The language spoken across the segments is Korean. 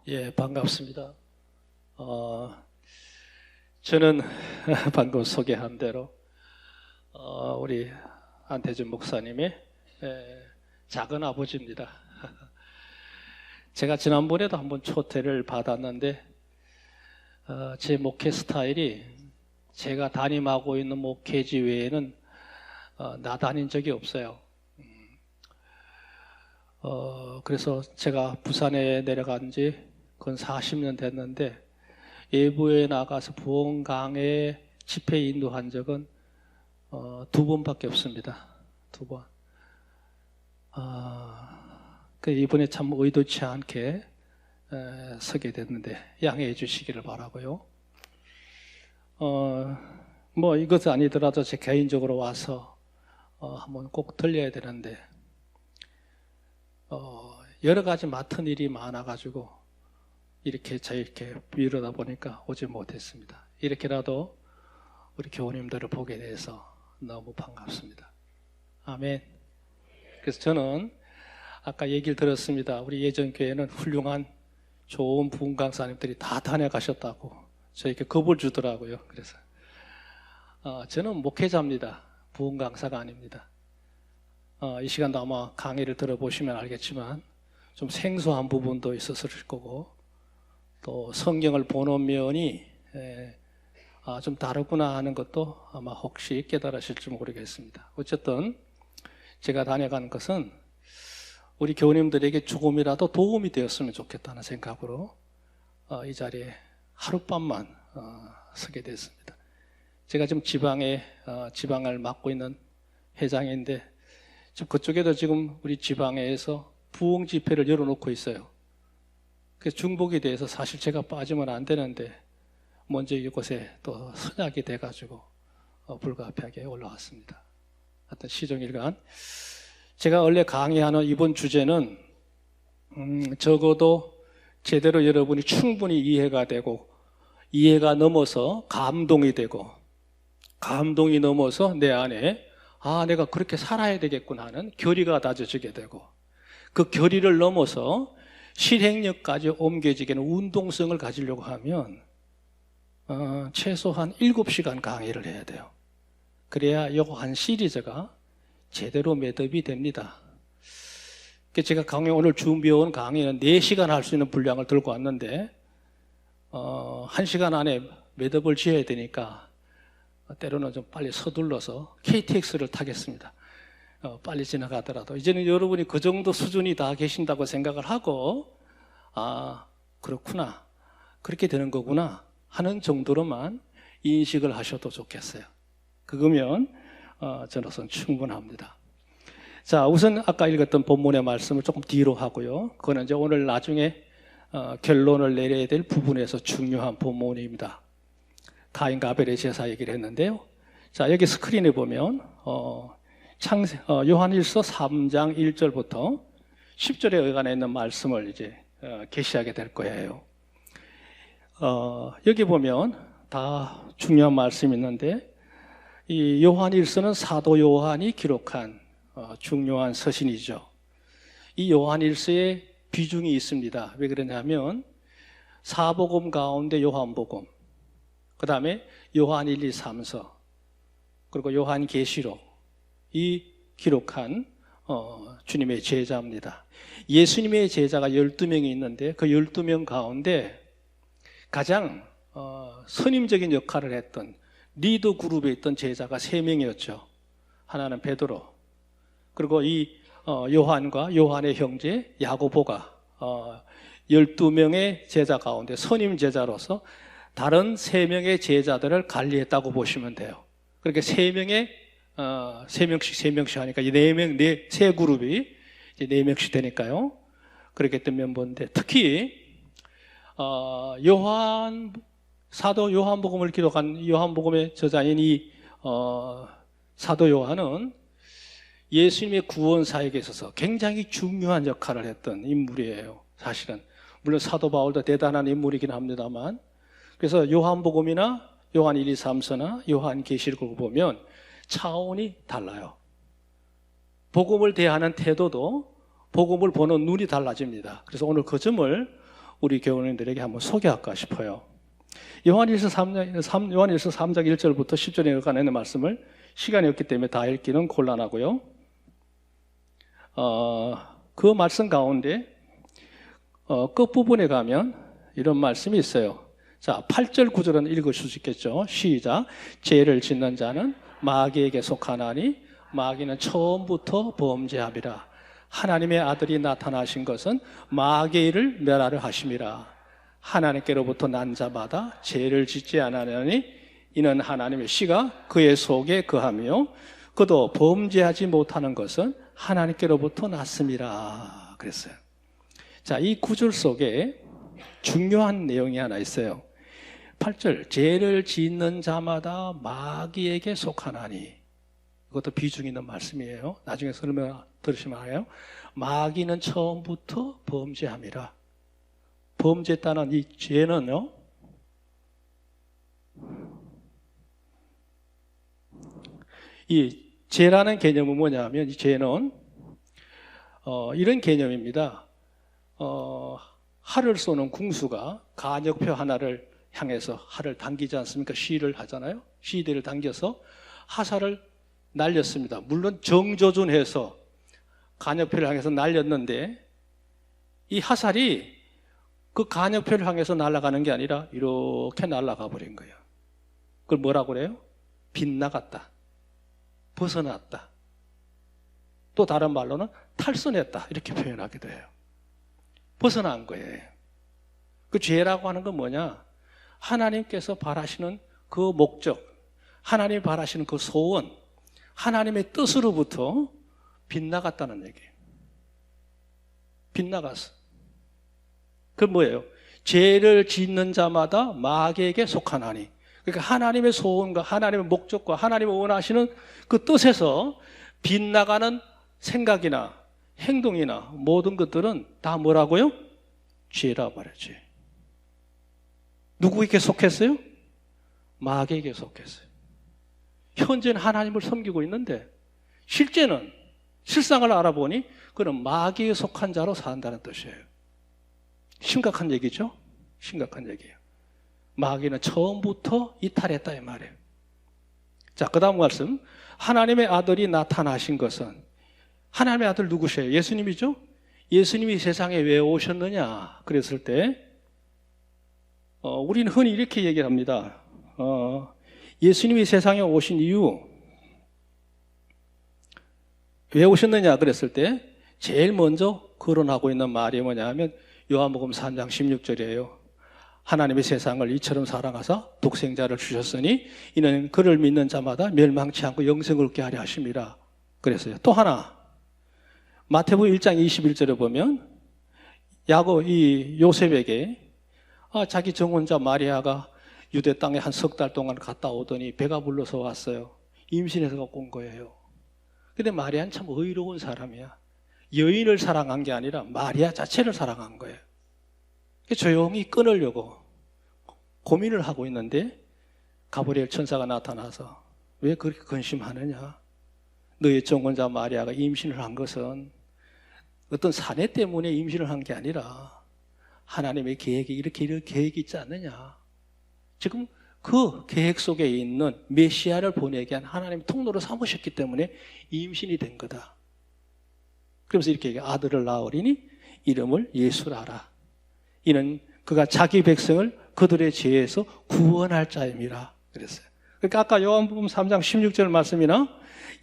예, 반갑습니다. 저는 방금 소개한 대로 우리 안태준 목사님의 작은 아버지입니다. 제가 지난번에도 한번 초대를 받았는데 제 목회 스타일이 제가 담임하고 있는 목회지 외에는 나다닌 적이 없어요. 그래서 제가 부산에 내려간 지 그건 40년 됐는데 외부에 나가서 부흥 강해 집회 인도한 적은 2번밖에 없습니다. 2번. 이번에 참 의도치 않게 서게 됐는데 양해해 주시기를 바라고요. 뭐 이것은 아니더라도 제 개인적으로 와서 한번 꼭 들려야 되는데 여러 가지 맡은 일이 많아가지고 이렇게 미루다 보니까 오지 못했습니다. 이렇게라도 우리 교우님들을 보게 돼서 너무 반갑습니다. 아멘. 그래서 저는 아까 얘기를 들었습니다. 우리 예전교회는 훌륭한 좋은 부흥 강사님들이 다 다녀가셨다고 저에게 겁을 주더라고요. 그래서 저는 목회자입니다. 부흥 강사가 아닙니다. 이 시간도 아마 강의를 들어보시면 알겠지만 좀 생소한 부분도 있었을 거고 또 성경을 보는 면이 좀 다르구나 하는 것도 아마 혹시 깨달으실지 모르겠습니다. 어쨌든 제가 다녀간 것은 우리 교우님들에게 조금이라도 도움이 되었으면 좋겠다는 생각으로 이 자리에 하룻밤만 서게 됐습니다. 제가 지금 지방을 맡고 있는 회장인데 그쪽에도 지금 우리 지방에서 부흥 집회를 열어놓고 있어요. 그래서 중복이 돼서 사실 제가 빠지면 안 되는데 먼저 이곳에 또 선약이 돼가지고 불가피하게 올라왔습니다. 하여튼 시종일관 제가 원래 강의하는 이번 주제는 적어도 제대로 여러분이 충분히 이해가 되고 이해가 넘어서 감동이 되고 감동이 넘어서 내 안에 내가 그렇게 살아야 되겠구나 하는 결의가 다져지게 되고 그 결의를 넘어서 실행력까지 옮겨지게 하는 운동성을 가지려고 하면 최소한 7시간 강의를 해야 돼요. 그래야 이 한 시리즈가 제대로 매듭이 됩니다. 제가 오늘 준비해온 강의는 4시간 할 수 있는 분량을 들고 왔는데 1시간 안에 매듭을 지어야 되니까 때로는 좀 빨리 서둘러서 KTX를 타겠습니다. 빨리 지나가더라도 이제는 여러분이 그 정도 수준이 다 계신다고 생각을 하고 그렇구나 그렇게 되는 거구나 하는 정도로만 인식을 하셔도 좋겠어요. 그거면 저로서는 충분합니다. 자, 우선 아까 읽었던 본문의 말씀을 조금 뒤로 하고요. 그거는 이제 오늘 나중에 결론을 내려야 될 부분에서 중요한 본문입니다. 가인과 아벨의 제사 얘기를 했는데요. 자, 여기 스크린에 보면 요한일서 3장 1절부터 10절에 의관해 있는 말씀을 이제 계시하게 될 거예요. 여기 보면 다 중요한 말씀이 있는데 이 요한일서는 사도 요한이 기록한 중요한 서신이죠. 이 요한일서에 비중이 있습니다. 왜 그러냐면 사복음 가운데 요한복음, 그 다음에 요한 1, 2, 3서, 그리고 요한계시록 이 기록한 주님의 제자입니다. 예수님의 제자가 12명이 있는데 그 12명 가운데 가장 선임적인 역할을 했던 리더 그룹에 있던 제자가 3명이었죠. 하나는 베드로, 그리고 이 요한과 요한의 형제 야고보가 12명의 제자 가운데 선임 제자로서 다른 3명의 제자들을 관리했다고 보시면 돼요. 그렇게 3명씩 하니까 세 그룹이 이제 4명씩 되니까요. 그렇게 했던 멤버인데 특히 사도 요한복음을 기록한 요한복음의 저자인 이 사도 요한은 예수님의 구원 사역에 있어서 굉장히 중요한 역할을 했던 인물이에요. 사실은 물론 사도 바울도 대단한 인물이긴 합니다만 그래서 요한복음이나 요한 1, 2, 3서나 요한계시록을 보면 차원이 달라요. 복음을 대하는 태도도 복음을 보는 눈이 달라집니다. 그래서 오늘 그 점을 우리 교우님들에게 한번 소개할까 싶어요. 요한일서 3장 1절부터 10절에 관한 말씀을 시간이 없기 때문에 다 읽기는 곤란하고요. 그 말씀 가운데 끝부분에 가면 이런 말씀이 있어요. 자, 8절 9절은 읽으실 수 있겠죠. 시작. 죄를 짓는 자는 마귀에게 속하나니 마귀는 처음부터 범죄함이라. 하나님의 아들이 나타나신 것은 마귀의 일을 멸하려 하심이라. 하나님께로부터 난 자마다 죄를 짓지 않으려니 이는 하나님의 씨가 그의 속에 거하며 그도 범죄하지 못하는 것은 하나님께로부터 났음이라 그랬어요. 자, 이 구절 속에 중요한 내용이 하나 있어요. 8절, 죄를 짓는 자마다 마귀에게 속하나니. 이것도 비중 있는 말씀이에요. 나중에 설명 들으시면 알아요. 마귀는 처음부터 범죄함이라. 범죄했다는 이 죄는요, 이 죄라는 개념은 뭐냐면, 이 죄는 이런 개념입니다. 활을 쏘는 궁수가 간역표 하나를 향해서 활을 당기지 않습니까? 시를 하잖아요. 시대를 당겨서 화살을 날렸습니다. 물론 정조준해서 간역표를 향해서 날렸는데 이 화살이 그 간역표를 향해서 날아가는 게 아니라 이렇게 날아가 버린 거예요. 그걸 뭐라고 그래요? 빗나갔다, 벗어났다, 또 다른 말로는 탈선했다, 이렇게 표현하기도 해요. 벗어난 거예요. 그 죄라고 하는 건 뭐냐? 하나님께서 바라시는 그 목적, 하나님이 바라시는 그 소원, 하나님의 뜻으로부터 빗나갔다는 얘기예요. 빗나갔어. 그건 뭐예요? 죄를 짓는 자마다 마귀에게 속하나니. 그러니까 하나님의 소원과 하나님의 목적과 하나님이 원하시는 그 뜻에서 빗나가는 생각이나 행동이나 모든 것들은 다 뭐라고요? 죄라 말이죠. 누구에게 속했어요? 마귀에게 속했어요. 현재는 하나님을 섬기고 있는데 실제는 실상을 알아보니 그는 마귀에 속한 자로 산다는 뜻이에요. 심각한 얘기죠? 심각한 얘기예요. 마귀는 처음부터 이탈했다 이 말이에요. 자, 그 다음 말씀. 하나님의 아들이 나타나신 것은, 하나님의 아들 누구세요? 예수님이죠? 예수님이 세상에 왜 오셨느냐 그랬을 때 우리는 흔히 이렇게 얘기를 합니다. 예수님이 세상에 오신 이유, 왜 오셨느냐 그랬을 때 제일 먼저 거론하고 있는 말이 뭐냐 하면 요한복음 3장 16절이에요. 하나님이 세상을 이처럼 사랑하사 독생자를 주셨으니 이는 그를 믿는 자마다 멸망치 않고 영생을 얻게 하려 하심이라 그랬어요. 또 하나, 마태복음 1장 21절에 보면 이 요셉에게 자기 정혼자 마리아가 유대 땅에 한 석 달 동안 갔다 오더니 배가 불러서 왔어요. 임신해서 갖고 온 거예요. 근데 마리아는 참 의로운 사람이야. 여인을 사랑한 게 아니라 마리아 자체를 사랑한 거예요. 조용히 끊으려고 고민을 하고 있는데 가브리엘 천사가 나타나서 왜 그렇게 근심하느냐? 너의 정혼자 마리아가 임신을 한 것은 어떤 사내 때문에 임신을 한 게 아니라 하나님의 계획이 이렇게 계획이 있지 않느냐? 지금 그 계획 속에 있는 메시아를 보내게 한 하나님 통로로 삼으셨기 때문에 임신이 된 거다. 그러면서 이렇게 얘기해. 아들을 낳으리니 이름을 예수라. 이는 그가 자기 백성을 그들의 죄에서 구원할 자임이라 그랬어요. 그러니까 아까 요한복음 3장 16절 말씀이나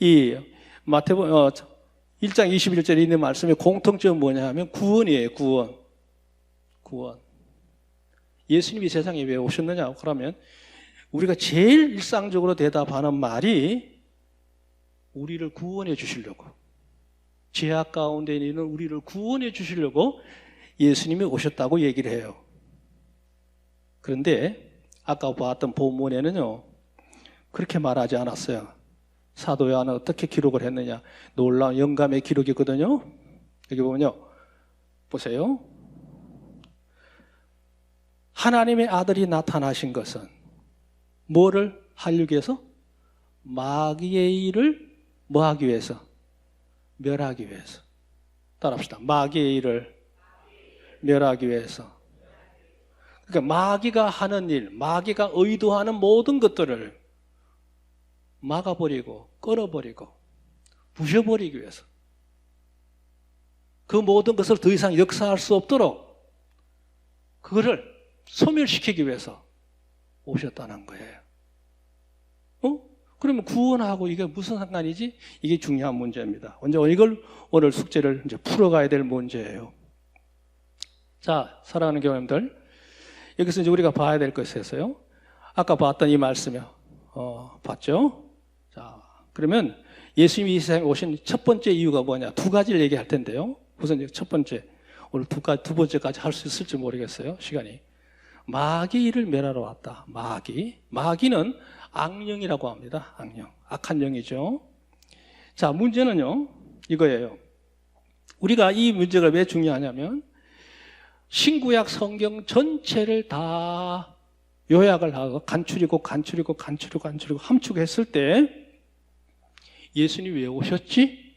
이 마태복음 1장 21절에 있는 말씀의 공통점은 뭐냐 하면 구원이에요. 구원. 예수님이 세상에 왜 오셨느냐 그러면 우리가 제일 일상적으로 대답하는 말이 우리를 구원해 주시려고, 죄악 가운데 있는 우리를 구원해 주시려고 예수님이 오셨다고 얘기를 해요. 그런데 아까 보았던 본문에는요 그렇게 말하지 않았어요. 사도 요한은 어떻게 기록을 했느냐, 놀라운 영감의 기록이거든요. 여기 보면요, 보세요. 하나님의 아들이 나타나신 것은 뭐를 하려기 위해서? 마귀의 일을 뭐하기 위해서? 멸하기 위해서. 따라합시다. 마귀의 일을 멸하기 위해서. 그러니까 마귀가 하는 일, 마귀가 의도하는 모든 것들을 막아버리고 끊어버리고 부셔버리기 위해서, 그 모든 것을 더 이상 역사할 수 없도록 그거를 소멸시키기 위해서 오셨다는 거예요. 그러면 구원하고 이게 무슨 상관이지? 이게 중요한 문제입니다. 이걸 오늘 숙제를 이제 풀어가야 될 문제예요. 자, 사랑하는 교우님들, 여기서 이제 우리가 봐야 될 것이 있어요. 아까 봤던 이 말씀이요. 봤죠? 자, 그러면 예수님이 이 세상에 오신 첫 번째 이유가 뭐냐? 두 가지를 얘기할 텐데요. 우선 첫 번째, 오늘 두 번째까지 할 수 있을지 모르겠어요. 시간이. 마귀를 멸하러 왔다. 마귀는 악령이라고 합니다. 악령. 악한 영이죠. 자, 문제는요, 이거예요. 우리가 이 문제가 왜 중요하냐면, 신구약 성경 전체를 다 요약을 하고 간추리고 함축했을 때 예수님이 왜 오셨지?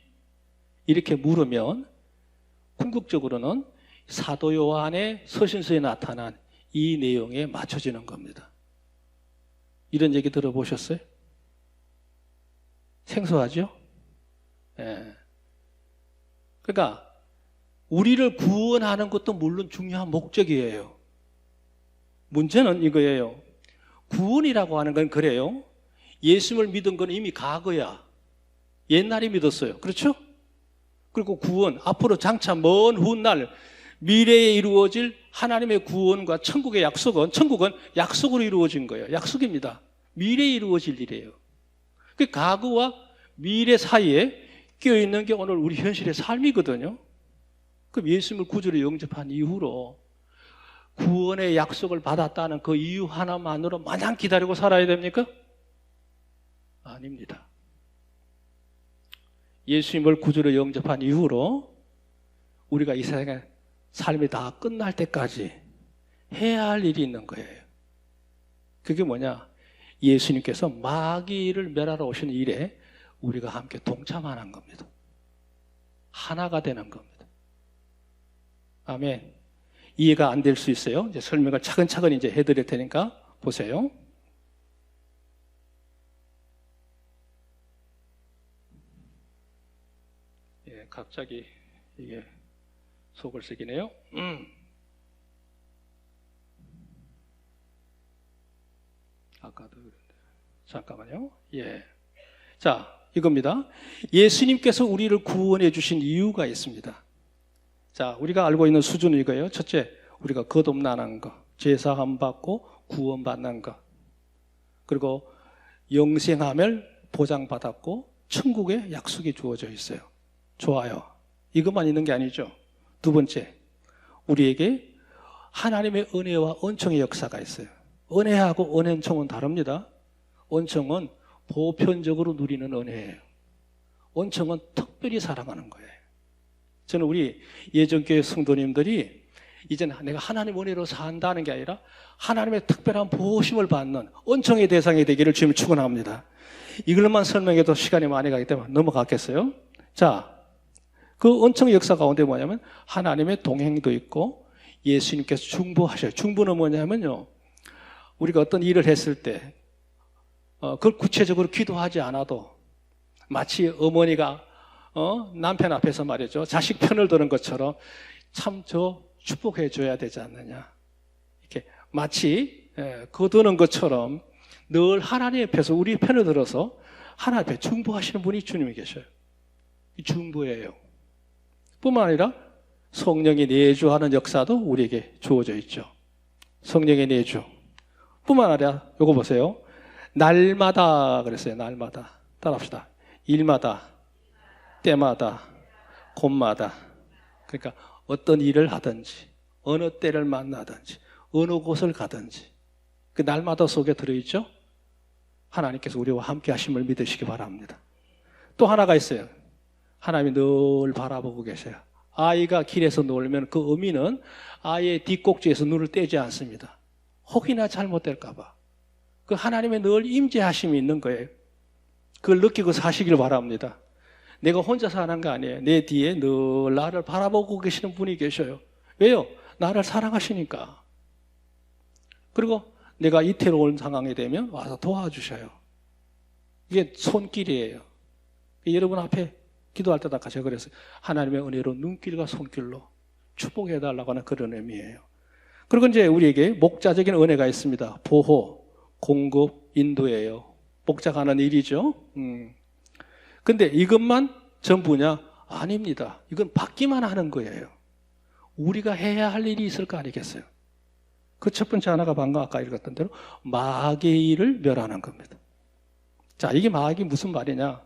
이렇게 물으면 궁극적으로는 사도 요한의 서신서에 나타난 이 내용에 맞춰지는 겁니다. 이런 얘기 들어보셨어요? 생소하죠? 예. 그러니까 우리를 구원하는 것도 물론 중요한 목적이에요. 문제는 이거예요. 구원이라고 하는 건 그래요. 예수님을 믿은 건 이미 과거야. 옛날에 믿었어요. 그렇죠? 그리고 구원, 앞으로 장차 먼 훗날 미래에 이루어질 하나님의 구원과 천국의 약속은, 천국은 약속으로 이루어진 거예요. 약속입니다. 미래에 이루어질 일이에요. 그 과거와 미래 사이에 끼어있는 게 오늘 우리 현실의 삶이거든요. 그럼 예수님을 구주로 영접한 이후로 구원의 약속을 받았다는 그 이유 하나만으로 마냥 기다리고 살아야 됩니까? 아닙니다. 예수님을 구주로 영접한 이후로 우리가 이 세상에 삶이 다 끝날 때까지 해야 할 일이 있는 거예요. 그게 뭐냐? 예수님께서 마귀를 멸하러 오신 일에 우리가 함께 동참하는 겁니다. 하나가 되는 겁니다. 아멘. 이해가 안 될 수 있어요. 이제 설명을 차근차근 이제 해드릴 테니까 보세요. 예, 갑자기 이게 속을 새기네요. 아까도 그랬는데. 잠깐만요. 예. 자, 이겁니다. 예수님께서 우리를 구원해 주신 이유가 있습니다. 자, 우리가 알고 있는 수준은 이거예요. 첫째, 우리가 거듭나는 거, 제사함 받고 구원받는 거, 그리고 영생함을 보장받았고 천국의 약속이 주어져 있어요. 좋아요. 이것만 있는 게 아니죠. 두 번째, 우리에게 하나님의 은혜와 은총의 역사가 있어요. 은혜하고 은총은 다릅니다. 은총은 보편적으로 누리는 은혜예요. 은총은 특별히 사랑하는 거예요. 저는 우리 예전교회 성도님들이 이제는 내가 하나님 은혜로 산다는 게 아니라 하나님의 특별한 보호심을 받는 은총의 대상이 되기를 주님을 축원합니다. 이걸로만 설명해도 시간이 많이 가기 때문에 넘어갔겠어요? 자, 그 은총의 역사 가운데 뭐냐면 하나님의 동행도 있고 예수님께서 중보하셔요. 중보는 뭐냐면요, 우리가 어떤 일을 했을 때 그걸 구체적으로 기도하지 않아도 마치 어머니가 남편 앞에서 말이죠, 자식 편을 드는 것처럼 참 저 축복해 줘야 되지 않느냐, 이렇게 마치 거두는 것처럼 늘 하나님 앞에서 우리 편을 들어서 하나님 앞에 중보하시는 분이 주님이 계셔요. 이 중보예요. 뿐만 아니라 성령의 내주하는 역사도 우리에게 주어져 있죠. 성령의 내주 뿐만 아니라 요거 보세요. 날마다 그랬어요. 날마다. 따라합시다. 일마다, 때마다, 곳마다. 그러니까 어떤 일을 하든지, 어느 때를 만나든지, 어느 곳을 가든지 그 날마다 속에 들어있죠. 하나님께서 우리와 함께 하심을 믿으시기 바랍니다. 또 하나가 있어요. 하나님이 늘 바라보고 계세요. 아이가 길에서 놀면 그 어미는 아이의 뒷꼭지에서 눈을 떼지 않습니다. 혹이나 잘못될까 봐. 그 하나님의 늘 임재하심이 있는 거예요. 그걸 느끼고 사시길 바랍니다. 내가 혼자 사는 거 아니에요. 내 뒤에 늘 나를 바라보고 계시는 분이 계셔요. 왜요? 나를 사랑하시니까. 그리고 내가 이태로운 상황이 되면 와서 도와주셔요. 이게 손길이에요. 여러분 앞에 기도할 때다 제가 그랬어요. 하나님의 은혜로 눈길과 손길로 축복해달라고 하는 그런 의미예요. 그리고 이제 우리에게 목자적인 은혜가 있습니다. 보호, 공급, 인도예요. 목자가 하는 일이죠. 근데 이것만 전부냐? 아닙니다. 이건 받기만 하는 거예요. 우리가 해야 할 일이 있을 거 아니겠어요? 그 첫 번째 하나가 방금 아까 읽었던 대로 마귀의 일을 멸하는 겁니다. 자, 이게 마귀 무슨 말이냐?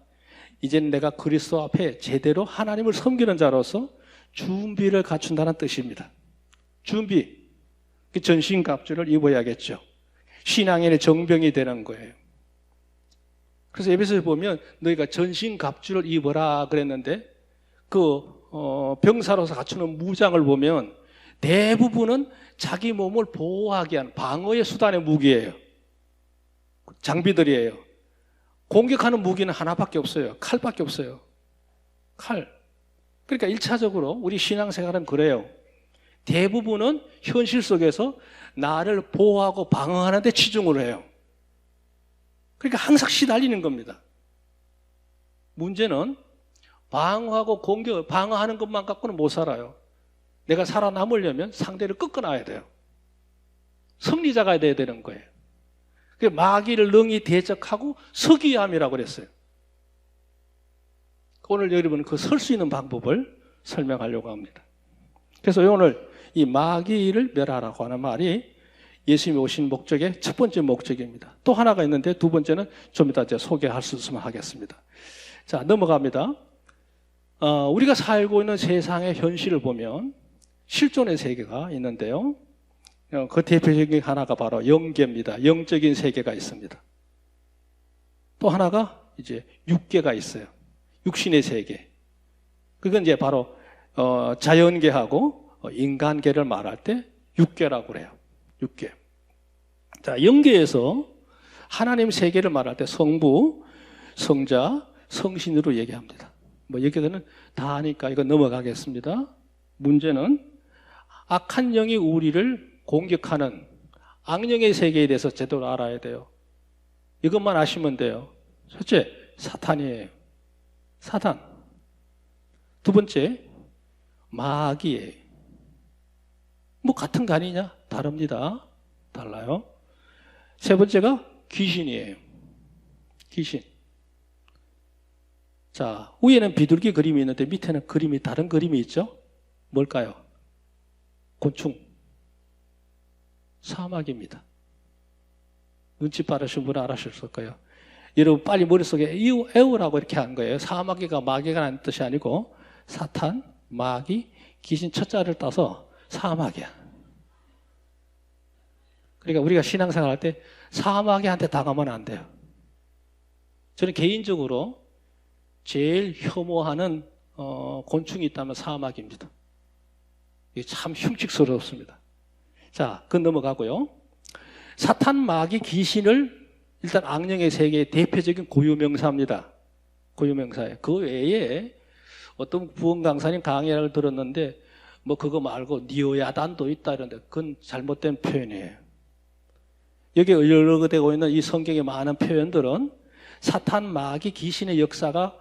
이제는 내가 그리스도 앞에 제대로 하나님을 섬기는 자로서 준비를 갖춘다는 뜻입니다. 준비. 전신갑주를 입어야겠죠. 신앙인의 정병이 되는 거예요. 그래서 에베소서에 보면 너희가 전신갑주를 입어라 그랬는데 병사로서 갖추는 무장을 보면 대부분은 자기 몸을 보호하기 위한 방어의 수단의 무기예요. 장비들이에요. 공격하는 무기는 하나밖에 없어요. 칼밖에 없어요. 칼. 그러니까 1차적으로 우리 신앙생활은 그래요. 대부분은 현실 속에서 나를 보호하고 방어하는 데 치중을 해요. 그러니까 항상 시달리는 겁니다. 문제는 방어하고 방어하는 것만 갖고는 못 살아요. 내가 살아남으려면 상대를 꺾어놔야 돼요. 승리자가 돼야 되는 거예요. 마귀를 능히 대적하고 서기 함이라고 그랬어요. 오늘 여러분은 그 설 수 있는 방법을 설명하려고 합니다. 그래서 오늘 이 마귀를 멸하라고 하는 말이 예수님이 오신 목적의 첫 번째 목적입니다. 또 하나가 있는데 두 번째는 좀 이따 소개할 수 있으면 하겠습니다. 자, 넘어갑니다. 우리가 살고 있는 세상의 현실을 보면 실존의 세계가 있는데요. 그 대표적인 하나가 바로 영계입니다. 영적인 세계가 있습니다. 또 하나가 이제 육계가 있어요. 육신의 세계. 그건 이제 바로 자연계하고 인간계를 말할 때 육계라고 그래요. 육계. 자, 영계에서 하나님 세계를 말할 때 성부, 성자, 성신으로 얘기합니다. 여기서는 다 하니까 이거 넘어가겠습니다. 문제는 악한 영이 우리를 공격하는 악령의 세계에 대해서 제대로 알아야 돼요. 이것만 아시면 돼요. 첫째, 사탄이에요. 사탄. 두 번째, 마귀예요. 같은 거 아니냐? 다릅니다. 달라요. 세 번째가 귀신이에요. 귀신. 자, 위에는 비둘기 그림이 있는데 밑에는 다른 그림이 있죠? 뭘까요? 곤충. 사막입니다. 눈치 빠르신 분은 알았을 거예요. 여러분 빨리 머릿속에 애우라고 이렇게 한 거예요. 사마귀가 마귀가 라는 뜻이 아니고 사탄, 마귀, 귀신 첫 자를 따서 사마귀야. 그러니까 우리가 신앙생활 할 때 사마귀한테 당하면 안 돼요. 저는 개인적으로 제일 혐오하는 곤충이 있다면 사마귀입니다. 이게 참 흉측스럽습니다. 자, 그건 넘어가고요. 사탄, 마귀, 귀신을 일단 악령의 세계의 대표적인 고유명사입니다. 고유명사예요. 그 외에 어떤 부흥 강사님 강의를 들었는데 그거 말고 니오야단도 있다 이런데 그건 잘못된 표현이에요. 여기 열거되고 있는 이 성경의 많은 표현들은 사탄, 마귀, 귀신의 역사가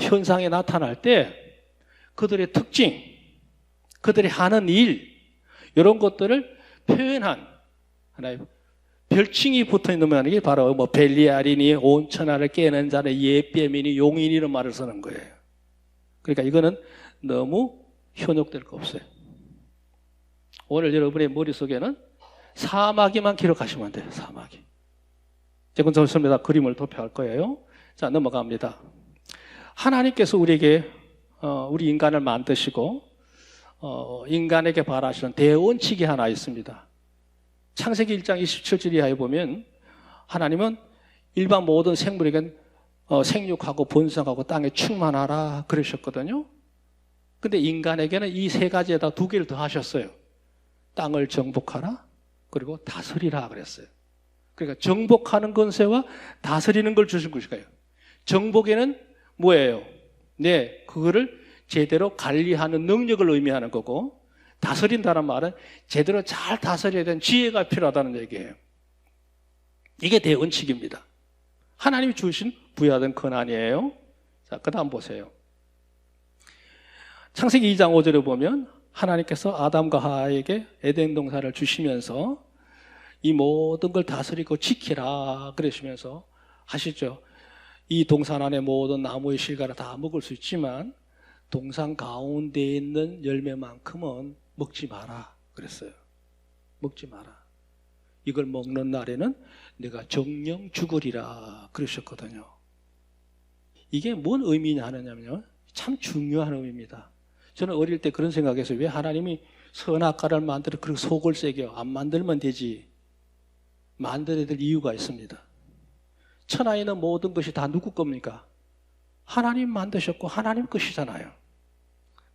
현상에 나타날 때 그들의 특징, 그들이 하는 일 이런 것들을 표현한 하나의 별칭이 붙어있는 게 바로 벨리알이니 온천하를 깨는 자는 예뱀이니 용인이 이런 말을 쓰는 거예요. 그러니까 이거는 너무 현혹될 거 없어요. 오늘 여러분의 머릿속에는 사마귀만 기록하시면 돼요. 사마귀. 제가 좋습니다. 그림을 도표할 거예요. 자, 넘어갑니다. 하나님께서 우리에게 우리 인간을 만드시고 인간에게 바라시는 대원칙이 하나 있습니다. 창세기 1장 27절 이하에 보면 하나님은 일반 모든 생물에게 생육하고 번성하고 땅에 충만하라 그러셨거든요. 근데 인간에게는 이 세 가지에다 두 개를 더 하셨어요. 땅을 정복하라 그리고 다스리라 그랬어요. 그러니까 정복하는 권세와 다스리는 걸 주신 것이에요. 정복에는 뭐예요? 네, 그거를 제대로 관리하는 능력을 의미하는 거고 다스린다는 말은 제대로 잘 다스려야 되는 지혜가 필요하다는 얘기예요. 이게 대원칙입니다. 하나님이 주신 부여하던 권한이에요. 자, 그 다음 보세요. 창세기 2장 5절에 보면 하나님께서 아담과 하와에게 에덴 동산을 주시면서 이 모든 걸 다스리고 지키라 그러시면서 하시죠. 이 동산 안에 모든 나무의 실과를 다 먹을 수 있지만 동산 가운데 있는 열매만큼은 먹지 마라 그랬어요. 먹지 마라. 이걸 먹는 날에는 내가 정령 죽으리라 그러셨거든요. 이게 뭔 의미냐 하느냐면요, 참 중요한 의미입니다. 저는 어릴 때 그런 생각했어요. 왜 하나님이 선악과를 만들어 그렇게 속을 새겨 안 만들면 되지. 만들어야 될 이유가 있습니다. 천하에 있는 모든 것이 다 누구 겁니까? 하나님 만드셨고 하나님 것이잖아요.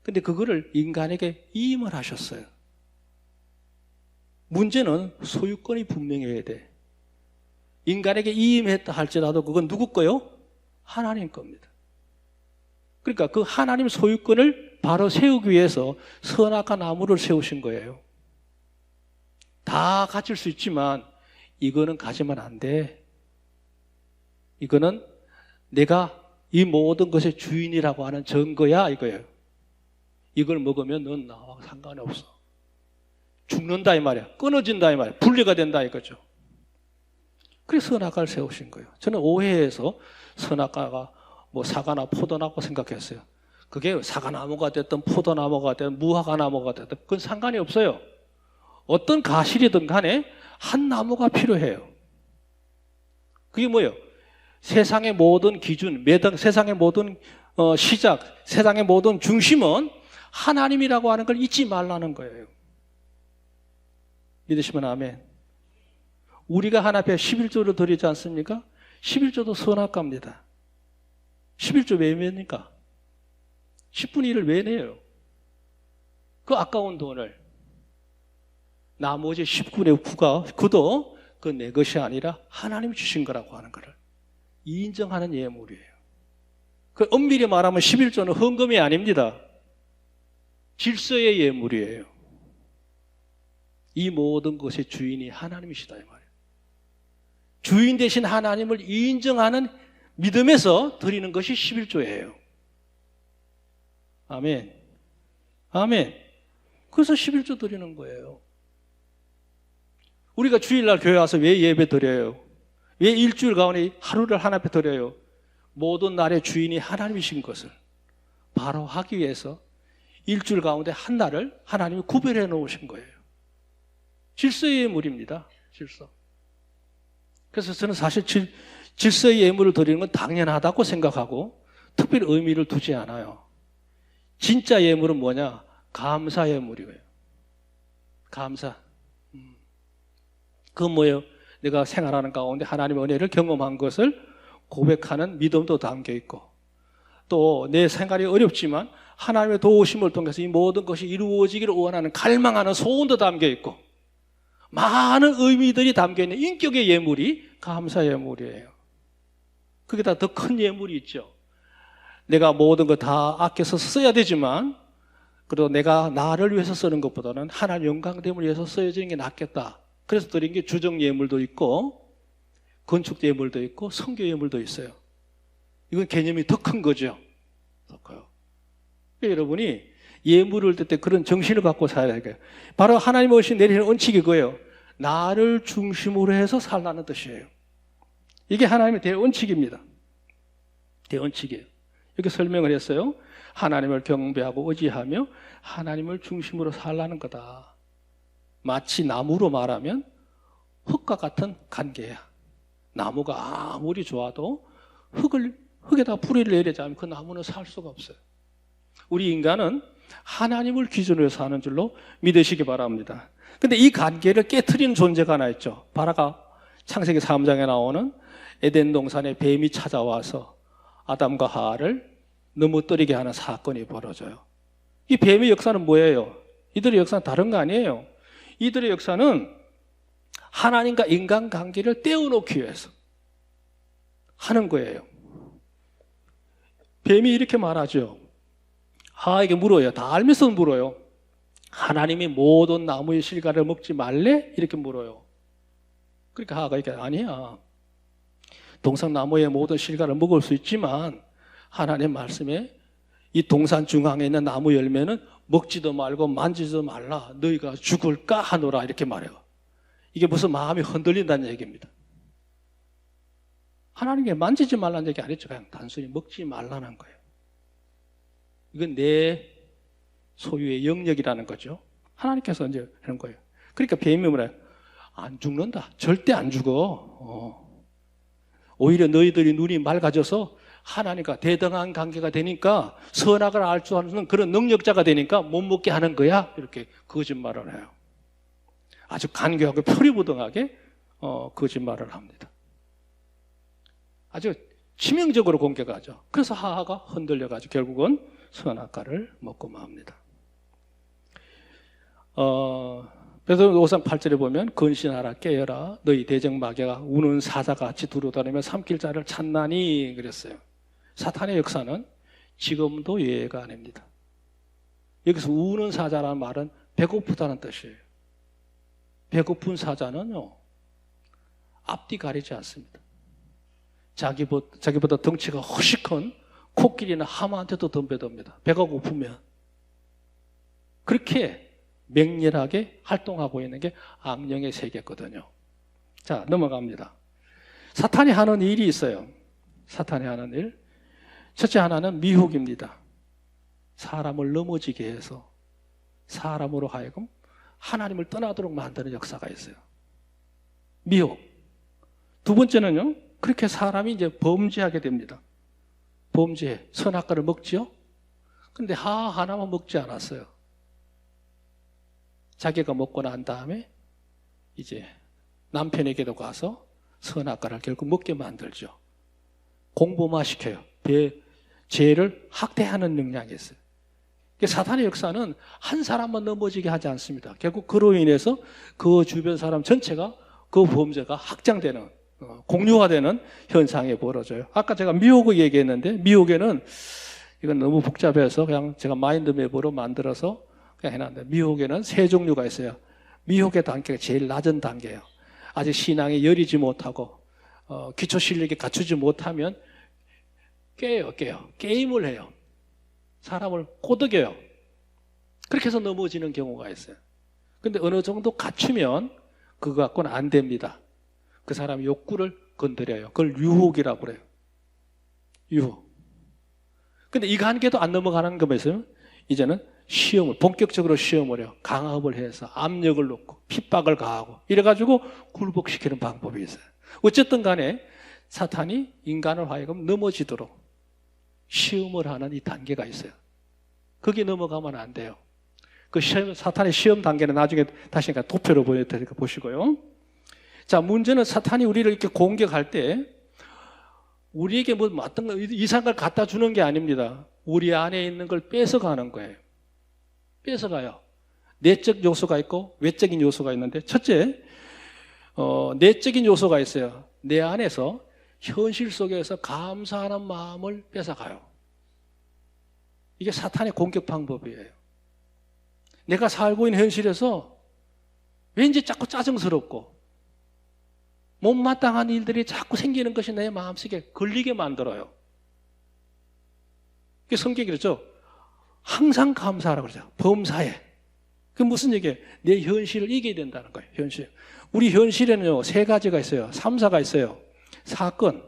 근데 그거를 인간에게 이임을 하셨어요. 문제는 소유권이 분명해야 돼. 인간에게 이임했다 할지라도 그건 누구 거요? 하나님 겁니다. 그러니까 그 하나님 소유권을 바로 세우기 위해서 선악과 나무를 세우신 거예요. 다 가질 수 있지만 이거는 가지면 안 돼. 이거는 내가 이 모든 것의 주인이라고 하는 증거야 이거예요. 이걸 먹으면 넌 나와 상관이 없어. 죽는다 이 말이야. 끊어진다 이 말이야. 분리가 된다 이거죠. 그래서 선악과를 세우신 거예요. 저는 오해해서 선악과가 뭐 사과나 포도나무 생각했어요. 그게 사과나무가 됐든 포도나무가 됐든 무화과나무가 됐든 그건 상관이 없어요. 어떤 가실이든 간에 한 나무가 필요해요. 그게 뭐예요? 세상의 모든 기준, 세상의 모든 시작, 세상의 모든 중심은 하나님이라고 하는 걸 잊지 말라는 거예요. 믿으시면 아멘. 우리가 하나님 앞에 11조를 드리지 않습니까? 11조도 선악과입니다. 11조 왜 냅니까? 10분의 1을 왜 내요? 그 아까운 돈을 나머지 10분의 9가 그도 그 내 것이 아니라 하나님이 주신 거라고 하는 것을 인정하는 예물이에요. 그 엄밀히 말하면 11조는 헌금이 아닙니다. 질서의 예물이에요. 이 모든 것의 주인이 하나님이시다 이 말이에요. 주인 되신 하나님을 인정하는 믿음에서 드리는 것이 11조예요. 아멘. 아멘. 그래서 11조 드리는 거예요. 우리가 주일날 교회 와서 왜 예배 드려요? 왜 일주일 가운데 하루를 하나님 앞에 드려요? 모든 날의 주인이 하나님이신 것을 바로 하기 위해서 일주일 가운데 한 날을 하나님이 구별해 놓으신 거예요. 질서의 예물입니다. 질서. 그래서 저는 사실 질서의 예물을 드리는 건 당연하다고 생각하고 특별히 의미를 두지 않아요. 진짜 예물은 뭐냐? 감사 예물이에요. 감사. 그건 뭐예요? 내가 생활하는 가운데 하나님의 은혜를 경험한 것을 고백하는 믿음도 담겨 있고 또 내 생활이 어렵지만 하나님의 도우심을 통해서 이 모든 것이 이루어지기를 원하는 갈망하는 소원도 담겨 있고 많은 의미들이 담겨 있는 인격의 예물이 감사 예물이에요. 거기다 더 큰 예물이 있죠. 내가 모든 거 다 아껴서 써야 되지만 그래도 내가 나를 위해서 쓰는 것보다는 하나님 영광됨을 위해서 써야지는 게 낫겠다. 그래서 드린 게 주정 예물도 있고 건축 예물도 있고 선교 예물도 있어요. 이건 개념이 더 큰 거죠. 더 커요. 여러분이 예물을 들 때 그런 정신을 갖고 살아야 돼요. 바로 하나님 오신 내리는 원칙이 그거예요. 나를 중심으로 해서 살라는 뜻이에요. 이게 하나님의 대원칙입니다. 대원칙이에요. 이렇게 설명을 했어요. 하나님을 경배하고 의지하며 하나님을 중심으로 살라는 거다. 마치 나무로 말하면 흙과 같은 관계야. 나무가 아무리 좋아도 흙에다 뿌리를 내리자면 그 나무는 살 수가 없어요. 우리 인간은 하나님을 기준으로 사는 줄로 믿으시기 바랍니다. 근데 이 관계를 깨트리는 존재가 하나 있죠. 바라가 창세기 3장에 나오는 에덴 동산에 뱀이 찾아와서 아담과 하와를 넘어뜨리게 하는 사건이 벌어져요. 이 뱀의 역사는 뭐예요? 이들의 역사는 다른 거 아니에요. 이들의 역사는 하나님과 인간 관계를 떼어놓기 위해서 하는 거예요. 뱀이 이렇게 말하죠. 하와에게 물어요. 다 알면서 물어요. 하나님이 모든 나무의 실과를 먹지 말래? 이렇게 물어요. 그러니까 하하가 이게 아니야. 동산나무의 모든 실과를 먹을 수 있지만 하나님 말씀에 이 동산 중앙에 있는 나무 열매는 먹지도 말고 만지지도 말라. 너희가 죽을까 하노라 이렇게 말해요. 이게 무슨 마음이 흔들린다는 얘기입니다. 하나님께 만지지 말라는 얘기 아니죠. 그냥 단순히 먹지 말라는 거예요. 이건 내 소유의 영역이라는 거죠. 하나님께서 이제 하는 거예요. 그러니까 뱀이 뭐래요? 안 죽는다. 절대 안 죽어. 오히려 너희들이 눈이 맑아져서 하나님과 대등한 관계가 되니까 선악을 알 수 없는 그런 능력자가 되니까 못 먹게 하는 거야. 이렇게 거짓말을 해요. 아주 간교하고 표리부동하게 거짓말을 합니다. 아주 치명적으로 공격하죠. 그래서 하하가 흔들려가지고 결국은 선악과를 먹고 맙니다. 그래서 5장 8절에 보면 근신하라 깨어라 너희 대적마귀가 우는 사자같이 두루다니며 삼킬 자를 찾나니 그랬어요. 사탄의 역사는 지금도 예외가 아닙니다. 여기서 우는 사자라는 말은 배고프다는 뜻이에요. 배고픈 사자는요 앞뒤 가리지 않습니다. 자기보다 덩치가 훨씬 큰 코끼리나 하마한테도 덤벼듭니다. 배가 고프면. 그렇게 맹렬하게 활동하고 있는 게 악령의 세계거든요. 자, 넘어갑니다. 사탄이 하는 일이 있어요. 사탄이 하는 일. 첫째 하나는 미혹입니다. 사람을 넘어지게 해서 사람으로 하여금 하나님을 떠나도록 만드는 역사가 있어요. 미혹. 두 번째는요, 그렇게 사람이 이제 범죄하게 됩니다. 범죄, 선악과를 먹지요? 근데 하나만 먹지 않았어요. 자기가 먹고 난 다음에 이제 남편에게도 가서 선악과를 결국 먹게 만들죠. 공범화시켜요. 죄를 학대하는 능력이 있어요. 사탄의 역사는 한 사람만 넘어지게 하지 않습니다. 결국 그로 인해서 그 주변 사람 전체가 그 범죄가 확장되는, 공유화되는 현상이 벌어져요. 아까 제가 미혹을 얘기했는데 미혹에는 이건 너무 복잡해서 그냥 제가 마인드맵으로 만들어서 그냥 해놨는데 미혹에는 세 종류가 있어요. 미혹의 단계가 제일 낮은 단계예요. 아직 신앙이 여리지 못하고 기초 실력이 갖추지 못하면 깨요. 게임을 해요. 사람을 꼬드겨요. 그렇게 해서 넘어지는 경우가 있어요. 근데 어느 정도 갖추면 그거 갖고는 안 됩니다. 그 사람의 욕구를 건드려요. 그걸 유혹이라고 그래요. 유혹. 근데 이 관계도 안 넘어가는 거 있어요. 이제는 본격적으로 시험을 해요. 강압을 해서 압력을 넣고 핍박을 가하고 이래가지고 굴복시키는 방법이 있어요. 어쨌든 간에 사탄이 인간을 하여금 넘어지도록 시험을 하는 이 단계가 있어요. 거기 넘어가면 안 돼요. 그 사탄의 시험 단계는 나중에 다시 도표로 보여드리니까 보시고요. 자, 문제는 사탄이 우리를 이렇게 공격할 때 우리에게 뭐 어떤 이상한 걸 갖다 주는 게 아닙니다. 우리 안에 있는 걸 뺏어가는 거예요. 뺏어가요. 내적 요소가 있고 외적인 요소가 있는데 첫째, 내적인 요소가 있어요. 내 안에서 현실 속에서 감사하는 마음을 뺏어가요. 이게 사탄의 공격 방법이에요. 내가 살고 있는 현실에서 왠지 자꾸 짜증스럽고 못마땅한 일들이 자꾸 생기는 것이 내 마음속에 걸리게 만들어요. 그게 성경이 그렇죠. 항상 감사하라고 그러죠. 범사에. 그게 무슨 얘기예요? 내 현실을 이겨야 된다는 거예요. 현실. 우리 현실에는요, 세 가지가 있어요. 3사가 있어요. 사건,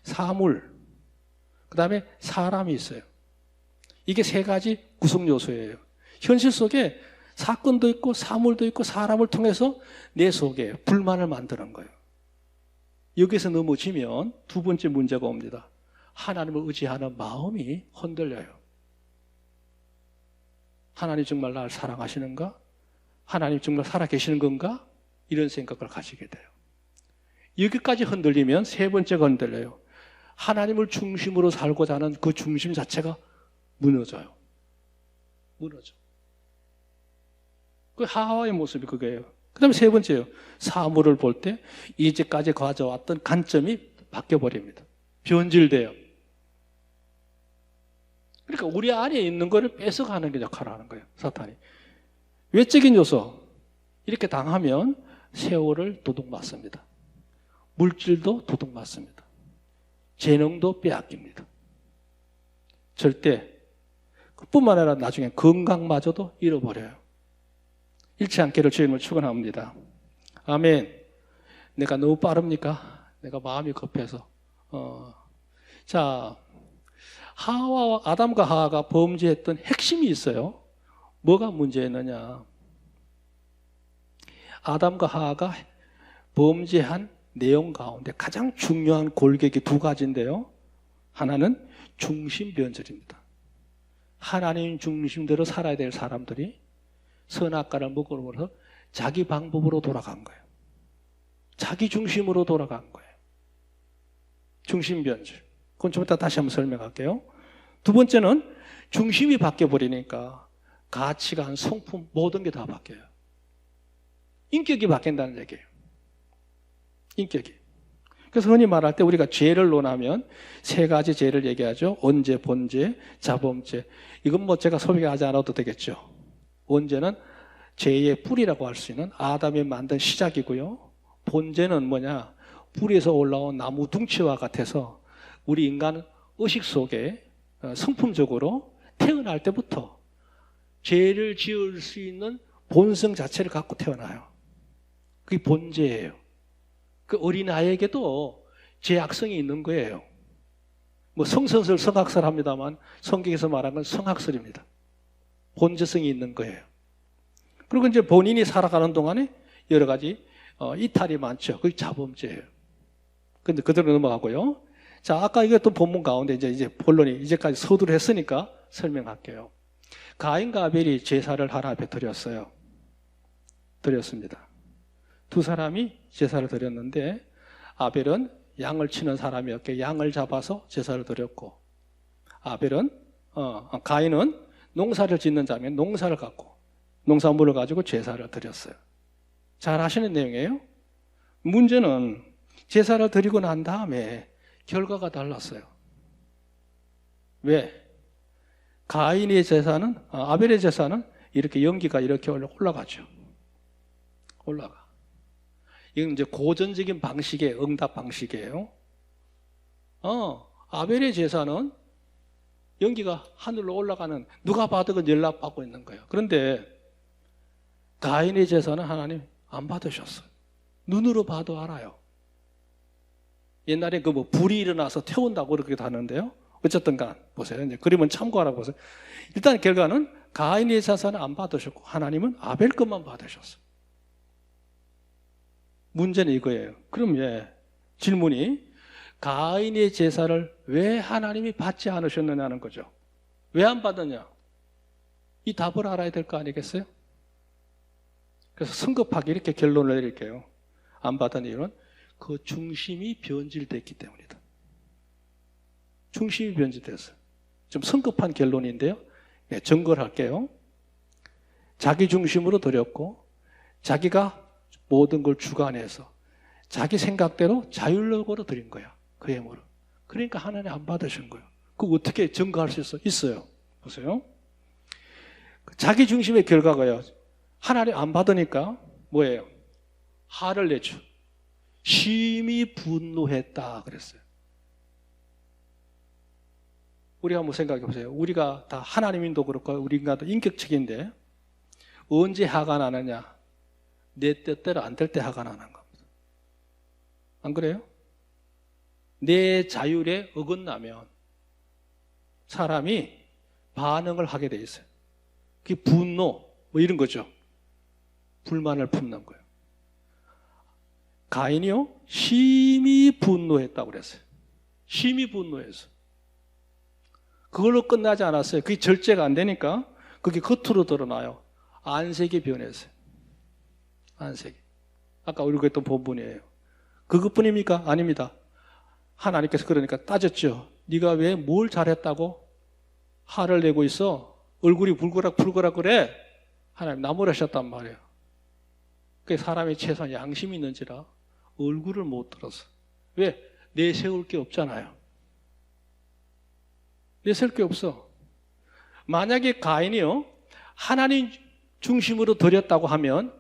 사물, 그 다음에 사람이 있어요. 이게 세 가지 구성 요소예요. 현실 속에 사건도 있고 사물도 있고 사람을 통해서 내 속에 불만을 만드는 거예요. 여기서 넘어지면 두 번째 문제가 옵니다. 하나님을 의지하는 마음이 흔들려요. 하나님 정말 나를 사랑하시는가? 하나님 정말 살아계시는 건가? 이런 생각을 가지게 돼요. 여기까지 흔들리면 세 번째가 흔들려요. 하나님을 중심으로 살고자 하는 그 중심 자체가 무너져요. 무너져. 그 하와의 모습이 그거예요. 그 다음에 세 번째예요. 사물을 볼 때 이제까지 가져왔던 관점이 바뀌어버립니다. 변질돼요. 그러니까 우리 안에 있는 거를 뺏어가는 게 역할을 하는 거예요. 사탄이. 외적인 요소 이렇게 당하면 세월을 도둑맞습니다. 물질도 도둑맞습니다. 재능도 빼앗깁니다. 절대 그뿐만 아니라 나중에 건강마저도 잃어버려요. 잃지 않기를 주님을 축원합니다. 아멘. 내가 너무 빠릅니까? 내가 마음이 급해서. 자, 아담과 하와가 범죄했던 핵심이 있어요. 뭐가 문제였느냐? 아담과 하와가 범죄한 내용 가운데 가장 중요한 골격이 두 가지인데요. 하나는 중심 변절입니다. 하나님 중심대로 살아야 될 사람들이 선악과를 먹으면서 자기 방법으로 돌아간 거예요. 자기 중심으로 돌아간 거예요. 중심 변절. 그건 좀 이따 다시 한번 설명할게요. 두 번째는 중심이 바뀌어버리니까 가치관, 성품 모든 게 다 바뀌어요. 인격이 바뀐다는 얘기예요. 인격이. 그래서 흔히 말할 때 우리가 죄를 논하면 세 가지 죄를 얘기하죠. 언제, 본죄, 자범죄. 이건 뭐 제가 소개하지 않아도 되겠죠. 언제는 죄의 뿌리라고 할 수 있는 아담이 만든 시작이고요. 본죄는 뭐냐? 뿌리에서 올라온 나무 둥치와 같아서 우리 인간 의식 속에 성품적으로 태어날 때부터 죄를 지을 수 있는 본성 자체를 갖고 태어나요. 그게 본죄예요. 그 어린아이에게도 죄악성이 있는 거예요. 뭐 성선설, 성악설 합니다만 성경에서 말한 건 성악설입니다. 본죄성이 있는 거예요. 그리고 이제 본인이 살아가는 동안에 여러 가지 이탈이 많죠. 그게 자범죄예요. 근데 그대로 넘어가고요. 자, 아까 이것도 본문 가운데 이제 본론이 이제까지 서두를 했으니까 설명할게요. 가인과 아벨이 제사를 하나 앞에 드렸습니다. 두 사람이 제사를 드렸는데 아벨은 양을 치는 사람이었기에 양을 잡아서 제사를 드렸고 가인은 농사를 짓는 자면 농사를 갖고 농산물을 가지고 제사를 드렸어요. 잘 아시는 내용이에요. 문제는 제사를 드리고 난 다음에 결과가 달랐어요. 왜? 가인의 제사는 아벨의 제사는 이렇게 연기가 이렇게 올라가죠. 올라가. 이건 이제 고전적인 방식의 응답 방식이에요. 아벨의 제사는 연기가 하늘로 올라가는 누가 봐도 그 연락받고 있는 거예요. 그런데 가인의 제사는 하나님 안 받으셨어요. 눈으로 봐도 알아요. 옛날에 불이 일어나서 태운다고 그렇게 하는데요. 어쨌든 간 보세요. 이제 그림은 참고하라고 보세요. 일단 결과는 가인의 제사는 안 받으셨고 하나님은 아벨 것만 받으셨어요. 문제는 이거예요. 그럼 질문이 가인의 제사를 왜 하나님이 받지 않으셨느냐는 거죠. 왜 안 받았냐? 이 답을 알아야 될 거 아니겠어요? 그래서 성급하게 이렇게 결론을 내릴게요. 안 받은 이유는 그 중심이 변질됐기 때문이다. 중심이 변질됐어요. 좀 성급한 결론인데요. 증거를 할게요. 자기 중심으로 드렸고 자기가 모든 걸 주관해서 자기 생각대로 자율적으로 드린 거야. 그 예물을. 그러니까 하나님 안 받으신 거예요. 그거 어떻게 증거할 수 있어요? 보세요. 자기 중심의 결과가요. 하나님 안 받으니까 뭐예요? 화를 내죠. 심히 분노했다 그랬어요. 우리가 한번 생각해 보세요. 우리가 다 하나님인도 그렇고 우리 인간도 인격체인데 언제 화가 나느냐? 내 뜻대로 안 될 때 화가 나는 겁니다. 안 그래요? 내 자율에 어긋나면 사람이 반응을 하게 돼 있어요. 그게 분노 뭐 이런 거죠. 불만을 품는 거예요. 가인이요 심히 분노했다고 그랬어요. 심히 분노해서 그걸로 끝나지 않았어요. 그게 절제가 안 되니까 그게 겉으로 드러나요. 안색이 변했어요. 안색이. 아까 우리가 했던 본문이에요. 그것뿐입니까? 아닙니다. 하나님께서 그러니까 따졌죠. 네가 왜 뭘 잘했다고 화를 내고 있어? 얼굴이 불그락 그래? 하나님 나무라셨단 말이에요. 그 사람이 최소한 양심이 있는지라 얼굴을 못 들었어. 왜? 내세울 게 없잖아요. 내세울 게 없어. 만약에 가인이요 하나님 중심으로 드렸다고 하면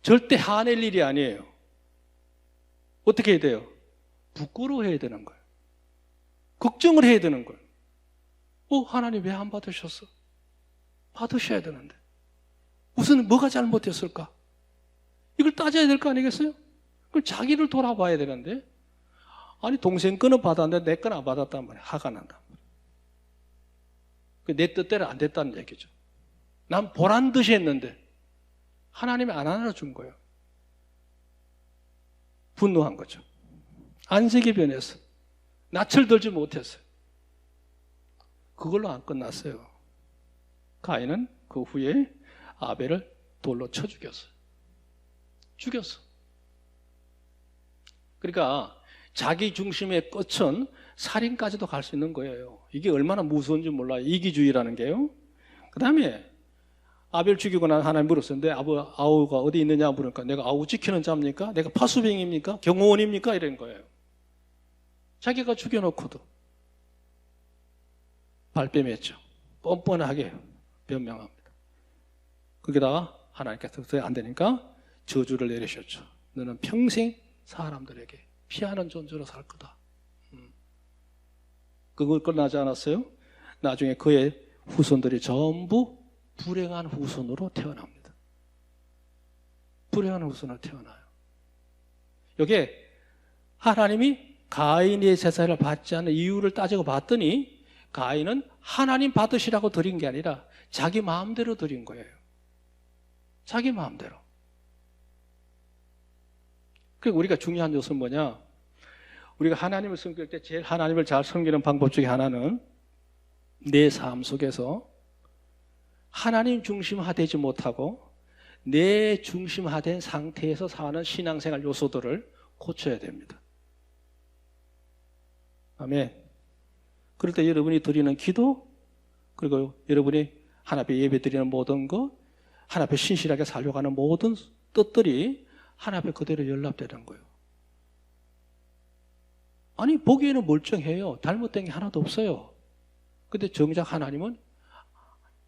절대 화낼 일이 아니에요. 어떻게 해야 돼요? 부끄러워해야 되는 거예요. 걱정을 해야 되는 거예요. 하나님 왜 안 받으셨어? 받으셔야 되는데. 우선 뭐가 잘못됐을까? 이걸 따져야 될 거 아니겠어요? 그럼 자기를 돌아봐야 되는데, 아니 동생 거는 받았는데 내 거는 안 받았단 말이에요. 화가 난단 말이에요. 내 뜻대로 안 됐다는 얘기죠. 난 보란 듯이 했는데 하나님이 안 안아준 거예요. 분노한 거죠. 안색이 변했어. 낯을 들지 못했어요. 그걸로 안 끝났어요. 가인은 그 후에 아벨을 돌로 쳐 죽였어요. 죽였어. 그러니까 자기 중심의 끝은 살인까지도 갈 수 있는 거예요. 이게 얼마나 무서운지 몰라요. 이기주의라는 게요. 그 다음에 아벨 죽이고 난 하나님 물었었는데 아우가 어디 있느냐 물으니까 내가 아우 지키는 자입니까? 내가 파수병입니까? 경호원입니까? 이런 거예요. 자기가 죽여놓고도 발뺌했죠. 뻔뻔하게 변명합니다. 거기다가 하나님께서 그게 안 되니까 저주를 내리셨죠. 너는 평생 사람들에게 피하는 존재로 살 거다. 그걸 끝나지 않았어요? 나중에 그의 후손들이 전부 불행한 후손으로 태어납니다. 불행한 후손으로 태어나요. 이게 하나님이 가인의 제사를 받지 않는 이유를 따지고 봤더니 가인은 하나님 받으시라고 드린 게 아니라 자기 마음대로 드린 거예요. 자기 마음대로. 그리고 우리가 중요한 요소는 뭐냐? 우리가 하나님을 섬길 때 제일 하나님을 잘 섬기는 방법 중에 하나는 내 삶 속에서 하나님 중심화되지 못하고 내 중심화된 상태에서 사는 신앙생활 요소들을 고쳐야 됩니다. 아멘. 그럴 때 여러분이 드리는 기도, 그리고 여러분이 하나님 앞에 예배 드리는 모든 것, 하나님 앞에 신실하게 살려고 하는 모든 뜻들이 하나님 앞에 그대로 연락되는 거예요. 아니 보기에는 멀쩡해요. 잘못된 게 하나도 없어요. 근데 정작 하나님은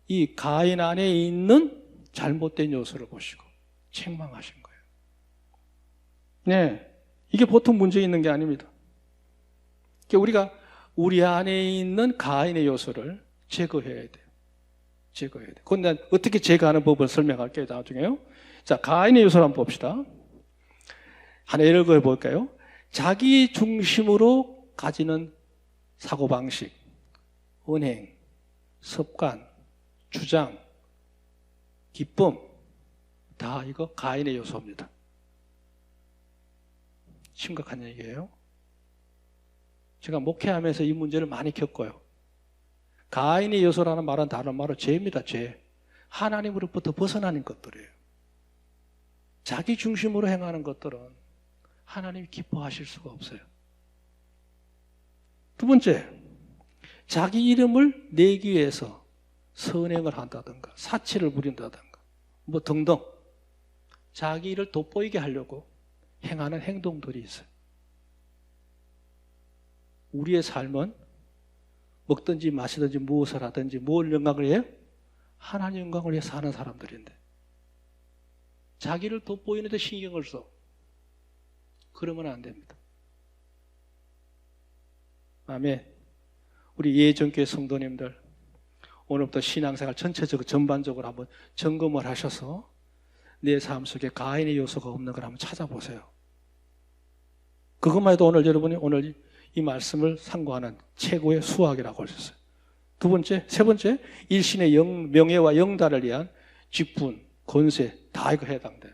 이 가인 안에 있는 잘못된 요소를 보시고 책망하신 거예요. 네, 이게 보통 문제 있는 게 아닙니다. 우리가 우리 안에 있는 가인의 요소를 제거해야 돼요. 제거해야 돼요. 그런데 어떻게 제거하는 법을 설명할게요. 나중에요. 자, 가인의 요소를 한번 봅시다. 하나 예를 들어 볼까요? 자기 중심으로 가지는 사고방식, 은행, 습관, 주장, 기쁨, 다 이거 가인의 요소입니다. 심각한 얘기예요. 제가 목회하면서 이 문제를 많이 겪어요. 가인의 요소라는 말은 다른 말로 죄입니다. 죄. 하나님으로부터 벗어나는 것들이에요. 자기 중심으로 행하는 것들은 하나님이 기뻐하실 수가 없어요. 두 번째, 자기 이름을 내기 위해서 선행을 한다든가 사치를 부린다든가 뭐 등등 자기 일을 돋보이게 하려고 행하는 행동들이 있어요. 우리의 삶은 먹든지 마시든지 무엇을 하든지 뭘 영광을 해요? 하나님 영광을 위해 사는 사람들인데 자기를 돋보이는 데 신경을 써. 그러면 안 됩니다. 아멘. 우리 예전교회 성도님들 오늘부터 신앙생활 전체적으로 전반적으로 한번 점검을 하셔서 내 삶 속에 가인의 요소가 없는 걸 한번 찾아보세요. 그것만 해도 오늘 여러분이 오늘 이 말씀을 상고하는 최고의 수학이라고 할 수 있어요. 두 번째, 세 번째, 일신의 명예와 영달을 위한 직분, 권세 다 이거 해당돼요.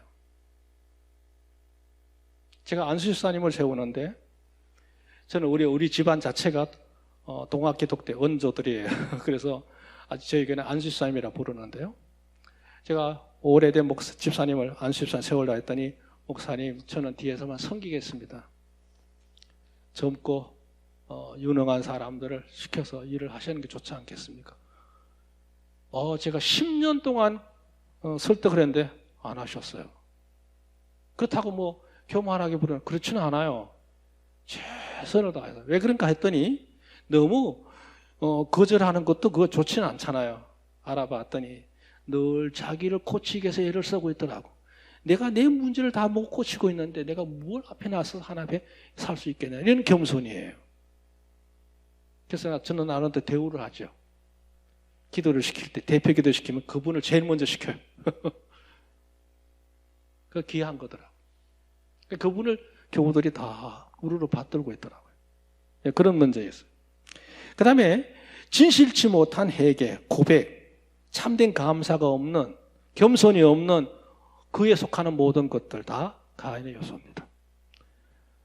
제가 안수집사님을 세우는데 저는 우리 집안 자체가 동학기독대 원조들이에요. 그래서 아주 저에게는 안수집사님이라 부르는데요. 제가 오래된 집사님을 안수집사님 세우려 했더니 목사님 저는 뒤에서만 섬기겠습니다. 젊고 유능한 사람들을 시켜서 일을 하시는 게 좋지 않겠습니까? 제가 10년 동안 설득을 했는데 안 하셨어요. 그렇다고 뭐 교만하게 부르는 그렇지는 않아요. 최선을 다해서. 왜 그런가 했더니 너무 거절하는 것도 그거 좋지는 않잖아요. 알아봤더니 늘 자기를 고치기 위해서 애를 쓰고 있더라고. 내가 내 문제를 다 못 고치고 있는데 내가 뭘 앞에 나서 하나님 앞에 살 수 있겠냐. 이런 겸손이에요. 그래서 저는 나한테 대우를 하죠. 기도를 시킬 때 대표 기도 시키면 그분을 제일 먼저 시켜요. 그 귀한 거더라고요. 그분을 교우들이 다 우르르 받들고 있더라고요. 그런 문제였어요. 그 다음에 진실치 못한 회개, 고백, 참된 감사가 없는, 겸손이 없는 그에 속하는 모든 것들 다 가인의 요소입니다.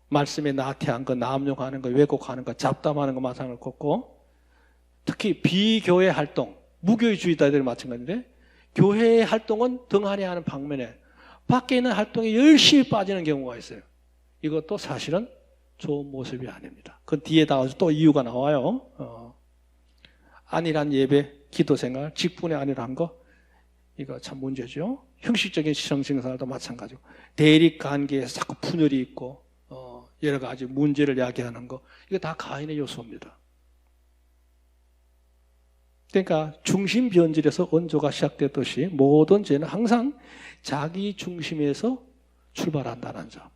말씀에 나태한 거, 남용하는 거, 왜곡하는 거, 잡담하는 거 마찬가지로 걷고, 특히 비교회 활동, 무교회주의자들이 마찬가지인데 교회의 활동은 등한히 하는 방면에 밖에 있는 활동에 열심히 빠지는 경우가 있어요. 이것도 사실은 좋은 모습이 아닙니다. 그 뒤에다가 또 이유가 나와요. 안일한 예배, 기도 생활, 직분의 안일한 거, 이거 참 문제죠. 형식적인 정신생활도 마찬가지고, 대립 관계에서 자꾸 분열이 있고, 여러 가지 문제를 야기하는 거, 이거 다 가인의 요소입니다. 그러니까 중심 변질에서 원조가 시작됐듯이 모든 죄는 항상 자기 중심에서 출발한다는 점.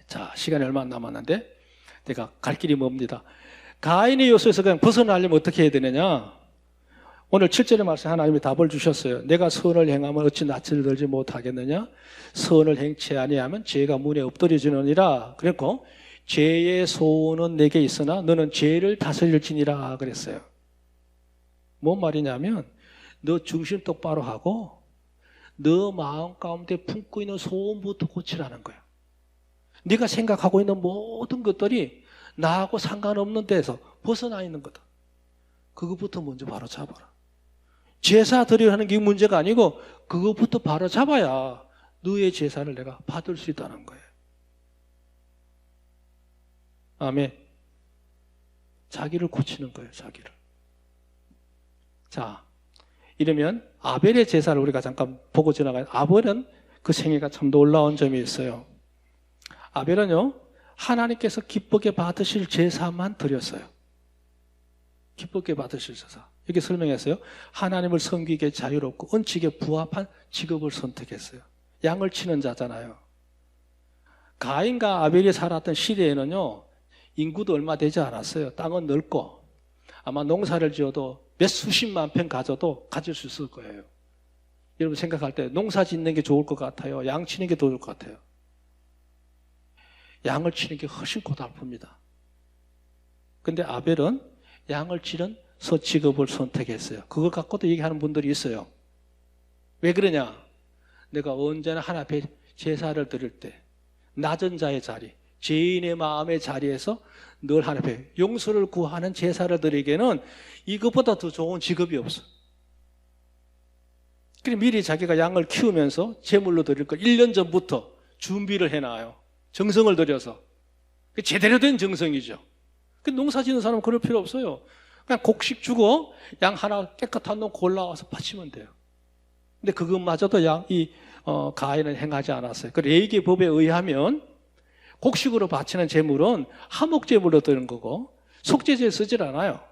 자, 시간이 얼마 안 남았는데 내가 갈 길이 멉니다. 가인의 요소에서 그냥 벗어나려면 어떻게 해야 되느냐? 오늘 7절의 말씀 하나님이 답을 주셨어요. 내가 선을 행하면 어찌 낯을 들지 못하겠느냐? 선을 행치 아니하면 죄가 문에 엎드려지느니라. 그랬고 죄의 소원은 내게 있으나 너는 죄를 다스릴지니라 그랬어요. 뭔 말이냐면 너 중심 똑바로 하고 너 마음 가운데 품고 있는 소원부터 고치라는 거야. 네가 생각하고 있는 모든 것들이 나하고 상관없는 데서 벗어나 있는 거다. 그것부터 먼저 바로 잡아라. 제사 드리려는 게 문제가 아니고 그것부터 바로 잡아야 너의 제사를 내가 받을 수 있다는 거예요. 아멘. 자기를 고치는 거예요. 자기를. 자, 이러면 아벨의 제사를 우리가 잠깐 보고 지나가요. 아벨은 그 생애가 참 놀라운 점이 있어요. 아벨은요, 하나님께서 기쁘게 받으실 제사만 드렸어요. 기쁘게 받으실 제사. 이렇게 설명했어요. 하나님을 섬기기에 자유롭고 은칙에 부합한 직업을 선택했어요. 양을 치는 자잖아요. 가인과 아벨이 살았던 시대에는요, 인구도 얼마 되지 않았어요. 땅은 넓고 아마 농사를 지어도 몇 수십만 평 가져도 가질 수 있을 거예요. 여러분 생각할 때 농사 짓는 게 좋을 것 같아요? 양 치는 게 더 좋을 것 같아요? 양을 치는 게 훨씬 고달픕니다. 근데 아벨은 양을 치는 직업을 선택했어요. 그걸 갖고도 얘기하는 분들이 있어요. 왜 그러냐? 내가 언제나 하나님 앞에 제사를 드릴 때 낮은 자의 자리, 죄인의 마음의 자리에서 늘 하나님 앞에 용서를 구하는 제사를 드리기에는 이것보다 더 좋은 직업이 없어. 그래서 미리 자기가 양을 키우면서 제물로 드릴 걸 1년 전부터 준비를 해놔요. 정성을 들여서. 제대로 된 정성이죠. 농사 짓는 사람은 그럴 필요 없어요. 그냥 곡식 주고 양 하나 깨끗한 놈 골라와서 바치면 돼요. 근데 그것마저도 가인은 행하지 않았어요. 그 레위기 법에 의하면 곡식으로 바치는 제물은 화목제물로 드는 거고 속죄제에 쓰질 않아요.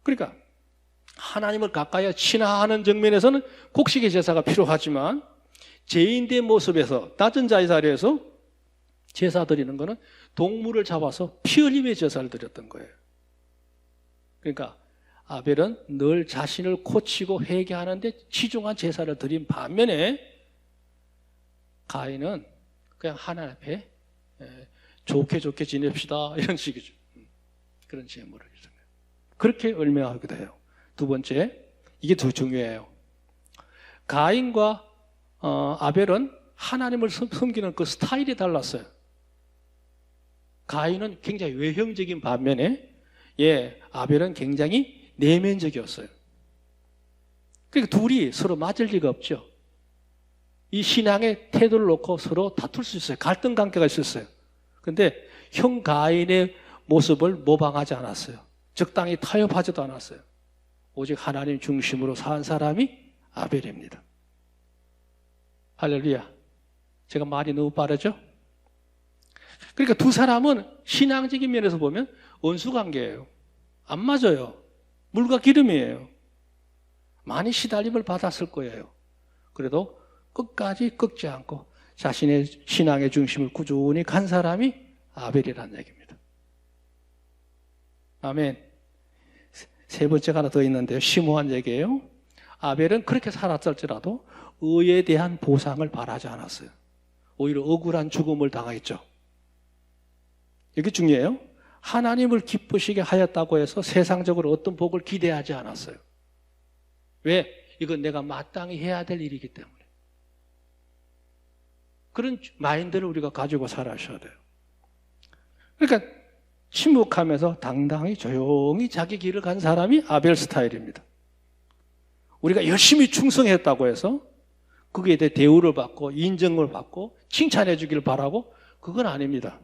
그러니까 하나님을 가까이 친화하는 정면에서는 곡식의 제사가 필요하지만 죄인된 모습에서 낮은 자의 자리에서 제사 드리는 거는 동물을 잡아서 피 흘림의 제사를 드렸던 거예요. 그러니까 아벨은 늘 자신을 고치고 회개하는데 치중한 제사를 드린 반면에 가인은 그냥 하나님 앞에 좋게 지냅시다 이런 식이죠. 그런 제물을 드려요. 그렇게 얼매하게 돼요. 두 번째, 이게 더 중요해요. 가인과 아벨은 하나님을 섬기는 그 스타일이 달랐어요. 가인은 굉장히 외형적인 반면에 아벨은 굉장히 내면적이었어요. 그러니까 둘이 서로 맞을 리가 없죠. 이 신앙의 태도를 놓고 서로 다툴 수 있어요. 갈등 관계가 있었어요. 그런데 형 가인의 모습을 모방하지 않았어요. 적당히 타협하지도 않았어요. 오직 하나님 중심으로 산 사람이 아벨입니다. 할렐루야. 제가 말이 너무 빠르죠? 그러니까 두 사람은 신앙적인 면에서 보면 원수관계예요. 안 맞아요. 물과 기름이에요. 많이 시달림을 받았을 거예요. 그래도 끝까지 꺾지 않고 자신의 신앙의 중심을 꾸준히 간 사람이 아벨이라는 얘기입니다. 아멘. 세 번째가 하나 더 있는데요. 심오한 얘기예요. 아벨은 그렇게 살았을지라도 의에 대한 보상을 바라지 않았어요. 오히려 억울한 죽음을 당했죠. 이게 중요해요. 하나님을 기쁘시게 하였다고 해서 세상적으로 어떤 복을 기대하지 않았어요. 왜? 이건 내가 마땅히 해야 될 일이기 때문에. 그런 마인드를 우리가 가지고 살아셔야 돼요. 그러니까 침묵하면서 당당히 조용히 자기 길을 간 사람이 아벨 스타일입니다. 우리가 열심히 충성했다고 해서 거기에 대해 대우를 받고 인정을 받고 칭찬해 주길 바라고 그건 아닙니다.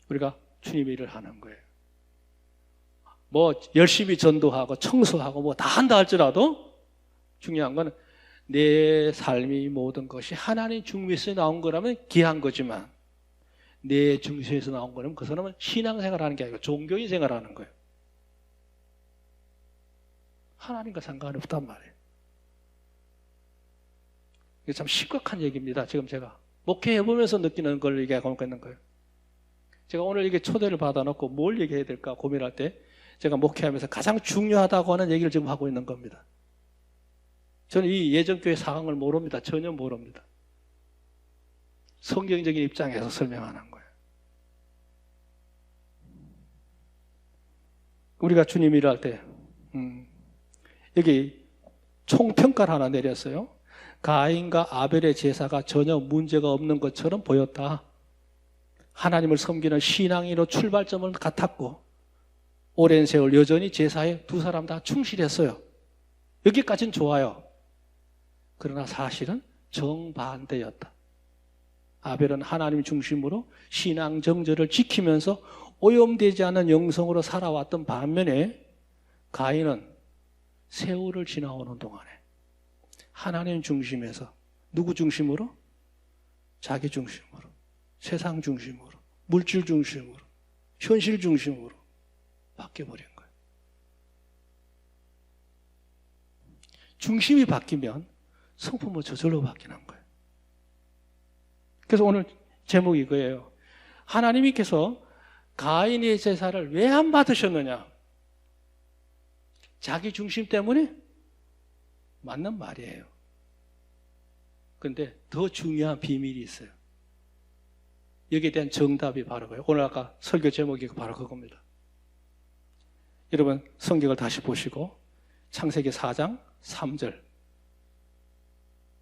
우리가 주님의 일을 하는 거예요. 뭐 열심히 전도하고 청소하고 뭐 다 한다 할지라도 중요한 건 내 삶이 모든 것이 하나님 중심에서 나온 거라면 귀한 거지만 내 중심에서 나온 거라면 그 사람은 신앙생활하는 게 아니고 종교인 생활하는 거예요. 하나님과 상관이 없단 말이에요. 이게 참 심각한 얘기입니다. 지금 제가 목회해보면서 느끼는 걸 얘기하고 있는 거예요. 제가 오늘 이게 초대를 받아놓고 뭘 얘기해야 될까 고민할 때 제가 목회하면서 가장 중요하다고 하는 얘기를 지금 하고 있는 겁니다. 저는 이 예전교회 상황을 모릅니다. 전혀 모릅니다. 성경적인 입장에서 설명하는 거예요. 우리가 주님 일할 때 여기 총평가를 하나 내렸어요. 가인과 아벨의 제사가 전혀 문제가 없는 것처럼 보였다. 하나님을 섬기는 신앙인으로 출발점을 같았고 오랜 세월 여전히 제사에 두 사람 다 충실했어요. 여기까지는 좋아요. 그러나 사실은 정반대였다. 아벨은 하나님 중심으로 신앙 정절을 지키면서 오염되지 않은 영성으로 살아왔던 반면에 가인은 세월을 지나오는 동안에 하나님 중심에서 누구 중심으로? 자기 중심으로, 세상 중심으로, 물질 중심으로, 현실 중심으로 바뀌어버린 거예요. 중심이 바뀌면 성품은 저절로 바뀌는 거예요. 그래서 오늘 제목이 이거예요. 하나님께서 가인의 제사를 왜 안 받으셨느냐? 자기 중심 때문에? 맞는 말이에요. 그런데 더 중요한 비밀이 있어요. 여기에 대한 정답이 바로 그거예요. 오늘 아까 설교 제목이 바로 그겁니다. 여러분 성경을 다시 보시고 창세기 4장 3절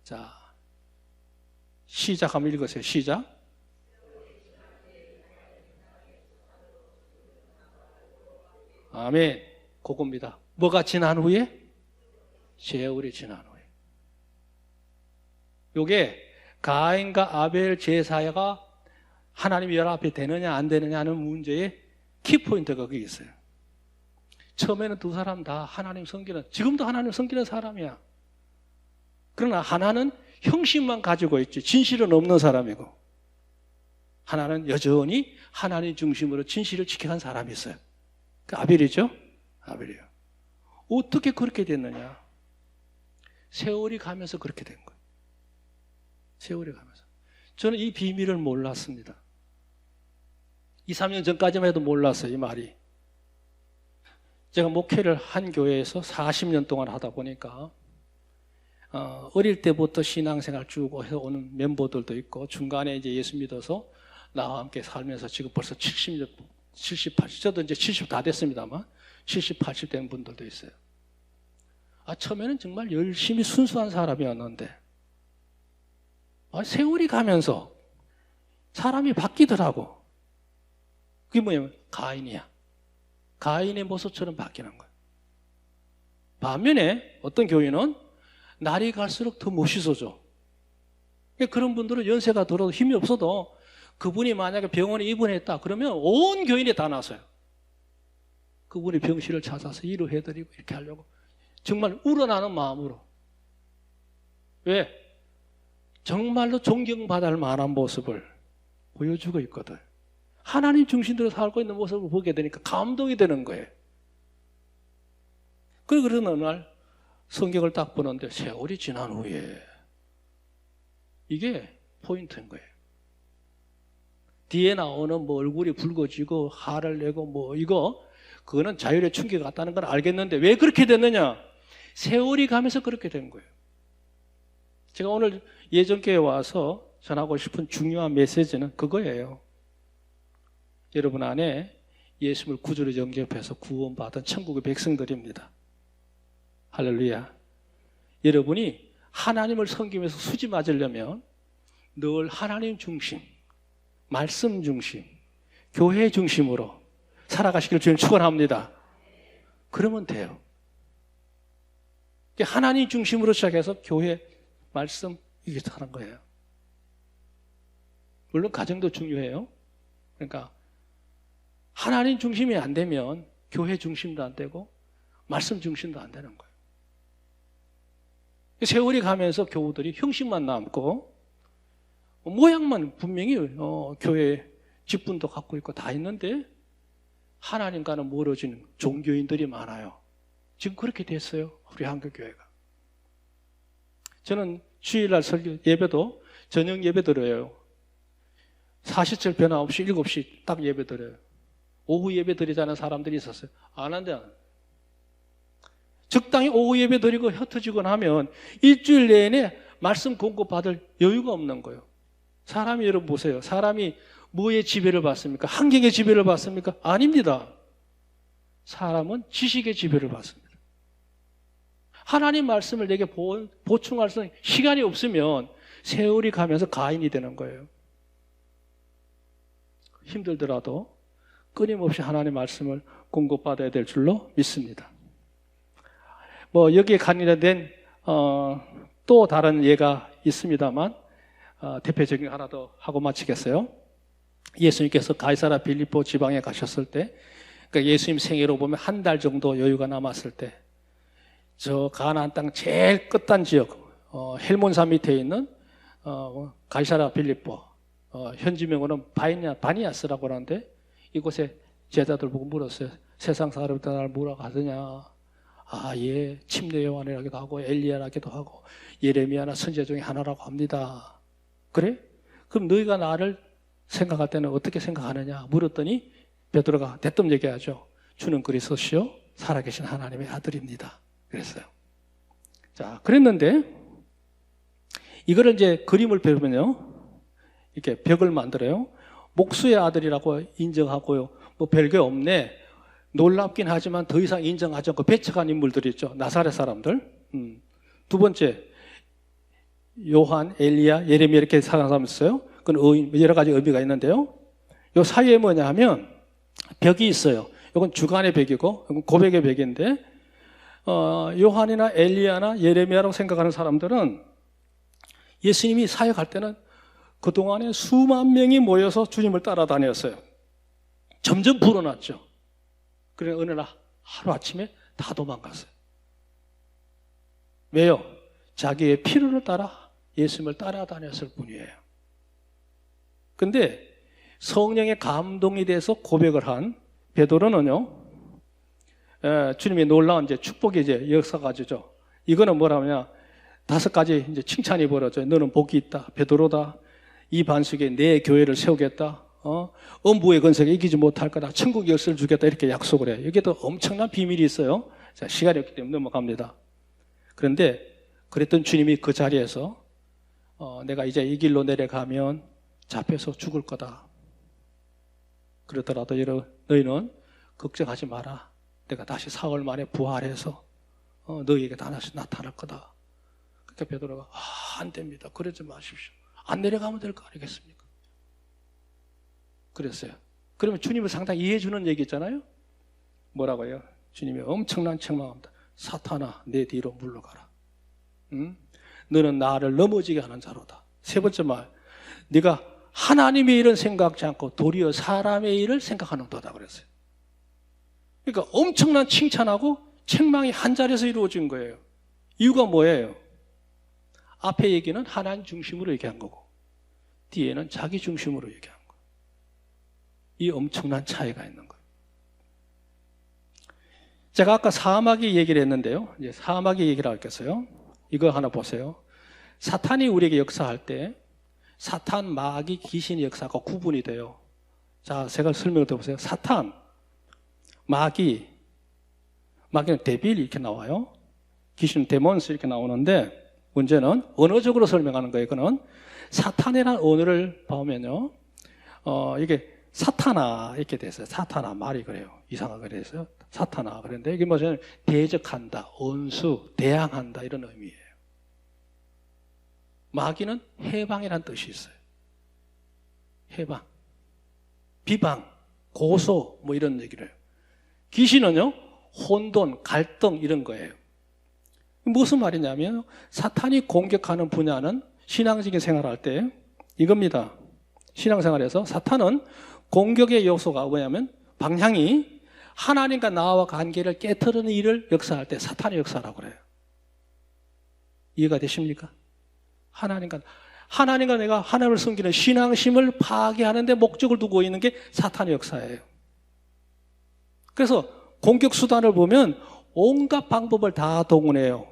자 시작 한번 읽으세요. 시작. 아멘. 그겁니다. 뭐가 지난 후에? 세월이 지난 후에. 요게 가인과 아벨 제사가 하나님 연합이 되느냐 안 되느냐 하는 문제의 키포인트가 거기 있어요. 처음에는 두 사람 다 하나님 섬기는, 지금도 하나님 섬기는 사람이야. 그러나 하나는 형식만 가지고 있지 진실은 없는 사람이고 하나는 여전히 하나님 중심으로 진실을 지켜간 사람이 있어요. 그 아벨이죠? 아벨이에요. 어떻게 그렇게 됐느냐? 세월이 가면서 그렇게 된 거예요. 세월이 가면서. 저는 이 비밀을 몰랐습니다. 2, 3년 전까지만 해도 몰랐어요, 이 말이. 제가 목회를 한 교회에서 40년 동안 하다 보니까 어릴 때부터 신앙생활 쭉 해서 오는 멤버들도 있고 중간에 이제 예수 믿어서 나와 함께 살면서 지금 벌써 70년, 70, 80, 저도 이제 70 다 됐습니다만 70, 80 된 분들도 있어요. 처음에는 정말 열심히 순수한 사람이었는데 세월이 가면서 사람이 바뀌더라고. 그게 뭐냐면 가인이야. 가인의 모습처럼 바뀌는 거예요. 반면에 어떤 교인은 날이 갈수록 더 멋있어져. 그런 분들은 연세가 들어도 힘이 없어도 그분이 만약에 병원에 입원했다 그러면 온 교인이 다 나서요. 그분이 병실을 찾아서 위로해드리고 이렇게 하려고 정말 우러나는 마음으로. 왜? 정말로 존경받을 만한 모습을 보여주고 있거든. 하나님 중심으로 살고 있는 모습을 보게 되니까 감동이 되는 거예요. 그런 어느 날 성경을 딱 보는데 세월이 지난 후에 이게 포인트인 거예요. 뒤에 나오는 뭐 얼굴이 붉어지고 화를 내고 뭐 그거는 자율의 충격이 같다는 걸 알겠는데 왜 그렇게 됐느냐? 세월이 가면서 그렇게 된 거예요. 제가 오늘 예전교회에 와서 전하고 싶은 중요한 메시지는 그거예요. 여러분 안에 예수님을 구주로 영접해서 구원받은 천국의 백성들입니다. 할렐루야. 여러분이 하나님을 섬기면서 수지 맞으려면 늘 하나님 중심, 말씀 중심, 교회 중심으로 살아가시길 주님 축원합니다. 그러면 돼요. 하나님 중심으로 시작해서 교회, 말씀 이게 하는 거예요. 물론 가정도 중요해요. 그러니까 하나님 중심이 안 되면 교회 중심도 안 되고 말씀 중심도 안 되는 거예요. 세월이 가면서 교우들이 형식만 남고 모양만 분명히 교회 직분도 갖고 있고 다 있는데 하나님과는 멀어지는 종교인들이 많아요. 지금 그렇게 됐어요. 우리 한국교회가. 저는 주일날 설교 예배도 저녁 예배 드려요. 47 변화 없이 7시 딱 예배 드려요. 오후 예배 드리자는 사람들이 있었어요. 안 한대. 적당히 오후 예배 드리고 흩어지거나 하면 일주일 내내 말씀 공급받을 여유가 없는 거예요. 사람이 여러분 보세요. 사람이 뭐의 지배를 받습니까? 환경의 지배를 받습니까? 아닙니다. 사람은 지식의 지배를 받습니다. 하나님 말씀을 내게 보충할 수 있는 시간이 없으면 세월이 가면서 가인이 되는 거예요. 힘들더라도 끊임없이 하나님 말씀을 공급받아야 될 줄로 믿습니다. 여기에 관련된 또 다른 예가 있습니다만 대표적인 하나 더 하고 마치겠어요. 예수님께서 가이사랴 빌립보 지방에 가셨을 때, 그러니까 예수님 생애로 보면 한 달 정도 여유가 남았을 때, 저 가나안 땅 제일 끝단 지역 헬몬산 밑에 있는 가이사랴 빌립보, 현지명으로는 바니아스라고 하는데 이곳에 제자들 보고 물었어요. 세상 사람들 날 뭐라고 하더냐? 예, 침례 요한이라기도 하고 엘리야라기도 하고 예레미야나 선지자 중에 하나라고 합니다. 그래? 그럼 너희가 나를 생각할 때는 어떻게 생각하느냐? 물었더니 베드로가 대뜸 얘기하죠. 주는 그리스도시요 살아계신 하나님의 아들입니다. 그랬어요. 자, 그랬는데 이거를 이제 그림을 배우면요, 이렇게 벽을 만들어요. 목수의 아들이라고 인정하고요. 별게 없네. 놀랍긴 하지만 더 이상 인정하지 않고 배척한 인물들이 있죠. 나사렛 사람들. 두 번째, 요한, 엘리야, 예레미야 이렇게 사는 사람 있어요. 그건 여러 가지 의미가 있는데요. 요 사이에 뭐냐 하면 벽이 있어요. 이건 주간의 벽이고 이건 고백의 벽인데 요한이나 엘리야나 예레미야라고 생각하는 사람들은 예수님이 사역할 때는 그동안에 수만 명이 모여서 주님을 따라다녔어요. 점점 불어났죠. 그래 어느 날 하루아침에 다 도망갔어요. 왜요? 자기의 필요를 따라 예수님을 따라다녔을 뿐이에요. 근데 성령의 감동이 돼서 고백을 한 베드로는요, 주님의 놀라운 이제 축복의 이제 역사가지죠. 이거는 뭐라냐? 5가지 이제 칭찬이 벌어져요. 너는 복이 있다. 베드로다. 이 반석에 내 교회를 세우겠다. 음부의 건설에 이기지 못할 거다. 천국 열쇠를 주겠다. 이렇게 약속을 해요. 여기에도 엄청난 비밀이 있어요. 자, 시간이 없기 때문에 넘어갑니다. 그런데 그랬던 주님이 그 자리에서 내가 이제 이 길로 내려가면 잡혀서 죽을 거다. 그러더라도 너희는 걱정하지 마라. 내가 다시 사흘 만에 부활해서 너희에게 다시 나타날 거다. 그러니까 베드로가 안 됩니다. 그러지 마십시오. 안 내려가면 될 거 아니겠습니까? 그랬어요. 그러면 주님을 상당히 이해해 주는 얘기 있잖아요. 뭐라고요? 주님이 엄청난 책망합니다. 사탄아, 내 뒤로 물러가라. 너는 나를 넘어지게 하는 자로다. 세 번째 말, 네가 하나님의 일은 생각지 않고 도리어 사람의 일을 생각하는 도다 그랬어요. 그러니까 엄청난 칭찬하고 책망이 한 자리에서 이루어진 거예요. 이유가 뭐예요? 앞에 얘기는 하나님 중심으로 얘기한 거고 뒤에는 자기 중심으로 얘기한 거예요. 이 엄청난 차이가 있는 거예요. 제가 아까 사마귀 얘기를 했는데요. 이제 사마귀 얘기를 하겠어요. 이거 하나 보세요. 사탄이 우리에게 역사할 때 사탄, 마귀, 귀신의 역사가 구분이 돼요. 자, 제가 설명을 드려보세요. 사탄, 마귀는 데빌 이렇게 나와요. 귀신은 데몬스 이렇게 나오는데 문제는 언어적으로 설명하는 거예요. 이거는 사탄이라는 언어를 보면요. 이게 사타나 이렇게 됐어요. 사타나 말이 그래요. 이상하게 됐어요. 사타나 그런데 이게 뭐냐면 대적한다, 온수, 대항한다 이런 의미예요. 마귀는 해방이라는 뜻이 있어요. 해방, 비방, 고소 뭐 이런 얘기를 해요. 귀신은요, 혼돈, 갈등 이런 거예요. 무슨 말이냐면 사탄이 공격하는 분야는 신앙적인 생활할 때 이겁니다. 신앙생활에서 사탄은 공격의 요소가 뭐냐면 방향이 하나님과 나와 관계를 깨트리는 일을 역사할 때 사탄의 역사라고 그래요. 이해가 되십니까? 하나님과 내가 하나님을 섬기는 신앙심을 파괴하는 데 목적을 두고 있는 게 사탄의 역사예요. 그래서 공격 수단을 보면 온갖 방법을 다 동원해요.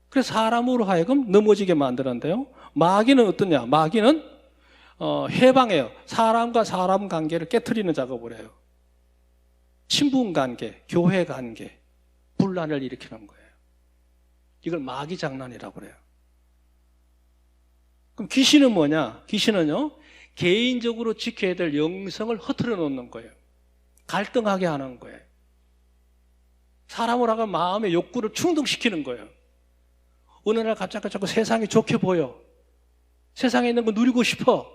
그래서 사람으로 하여금 넘어지게 만드는데요. 마귀는 어떠냐? 마귀는 해방해요. 사람과 사람 관계를 깨트리는 작업을 해요. 친분 관계, 교회 관계, 분란을 일으키는 거예요. 이걸 마귀 장난이라고 그래요. 그럼 귀신은 뭐냐? 귀신은요, 개인적으로 지켜야 될 영성을 흐트러 놓는 거예요. 갈등하게 하는 거예요. 사람을 하고 마음의 욕구를 충동시키는 거예요. 어느 날 갑자기 자꾸 세상이 좋게 보여. 세상에 있는 거 누리고 싶어.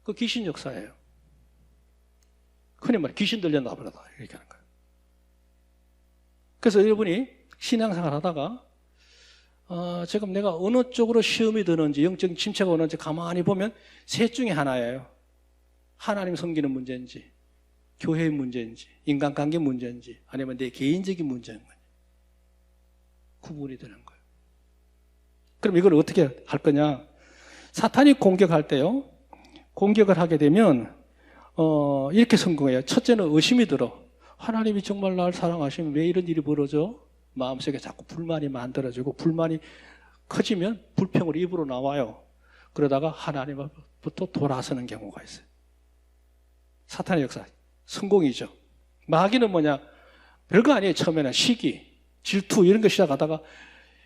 그 귀신 역사예요. 흔히 말해 귀신 들렸나 보다 이렇게 하는 거예요. 그래서 여러분이 신앙생활 하다가 지금 내가 어느 쪽으로 시험이 드는지 영적인 침체가 오는지 가만히 보면 셋 중에 하나예요. 하나님 섬기는 문제인지 교회의 문제인지 인간관계 문제인지 아니면 내 개인적인 문제인 거냐 구분이 되는 거예요. 그럼 이걸 어떻게 할 거냐? 사탄이 공격할 때요. 공격을 하게 되면 이렇게 성공해요. 첫째는 의심이 들어. 하나님이 정말 날 사랑하시면 왜 이런 일이 벌어져? 마음속에 자꾸 불만이 만들어지고 불만이 커지면 불평으로 입으로 나와요. 그러다가 하나님부터 돌아서는 경우가 있어요. 사탄의 역사 성공이죠. 마귀는 뭐냐? 별거 아니에요. 처음에는 시기, 질투 이런 거 시작하다가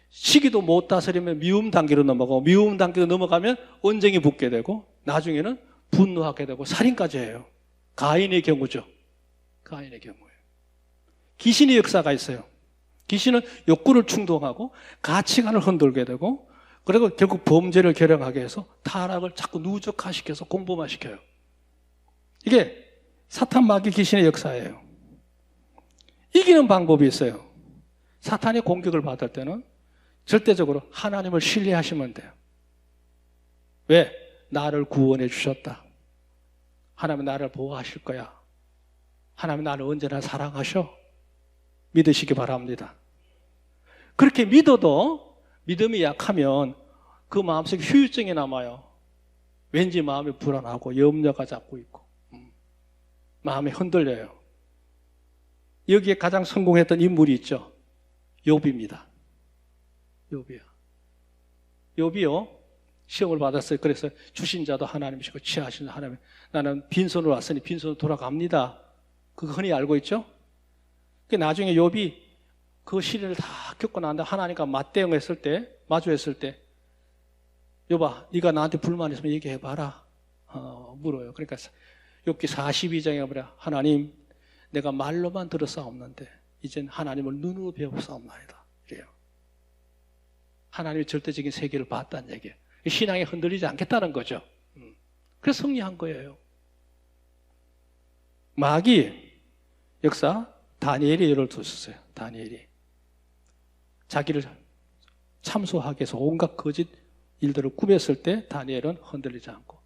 시기도 못 다스리면 미움 단계로 넘어가고 미움 단계로 넘어가면 언쟁이 붙게 되고 나중에는 분노하게 되고 살인까지 해요. 가인의 경우죠. 가인의 경우예요. 귀신의 역사가 있어요. 귀신은 욕구를 충동하고 가치관을 흔들게 되고 그리고 결국 범죄를 결행하게 해서 타락을 자꾸 누적화시켜서 공범화시켜요. 이게 사탄 마귀 귀신의 역사예요. 이기는 방법이 있어요. 사탄이 공격을 받을 때는 절대적으로 하나님을 신뢰하시면 돼요. 왜? 나를 구원해 주셨다. 하나님은 나를 보호하실 거야. 하나님은 나를 언제나 사랑하셔. 믿으시기 바랍니다. 그렇게 믿어도 믿음이 약하면 그 마음속에 후유증이 남아요. 왠지 마음이 불안하고 염려가 자꾸 있고 마음이 흔들려요. 여기에 가장 성공했던 인물이 있죠. 욥입니다. 욥이요. 시험을 받았어요. 그래서 주신 자도 하나님이시고 취하시는 하나님. 나는 빈손으로 왔으니 빈손으로 돌아갑니다. 그거 흔히 알고 있죠? 나중에 욥이 그 시련을 다 겪고 난 다음에 하나님과 맞대응했을 때, 마주했을 때 욥아, 네가 나한테 불만 있으면 얘기해봐라. 물어요. 그러니까 욥기 42장에 보면 하나님, 내가 말로만 들었사옵는데 이젠 하나님을 눈으로 배웠사옵나이다. 이래요. 하나님의 절대적인 세계를 봤다는 얘기예요. 신앙에 흔들리지 않겠다는 거죠. 그래서 승리한 거예요. 마귀 역사 다니엘이 예를 들었어요. 다니엘이 자기를 참소하게 해서 온갖 거짓 일들을 꾸몄을 때 다니엘은 흔들리지 않고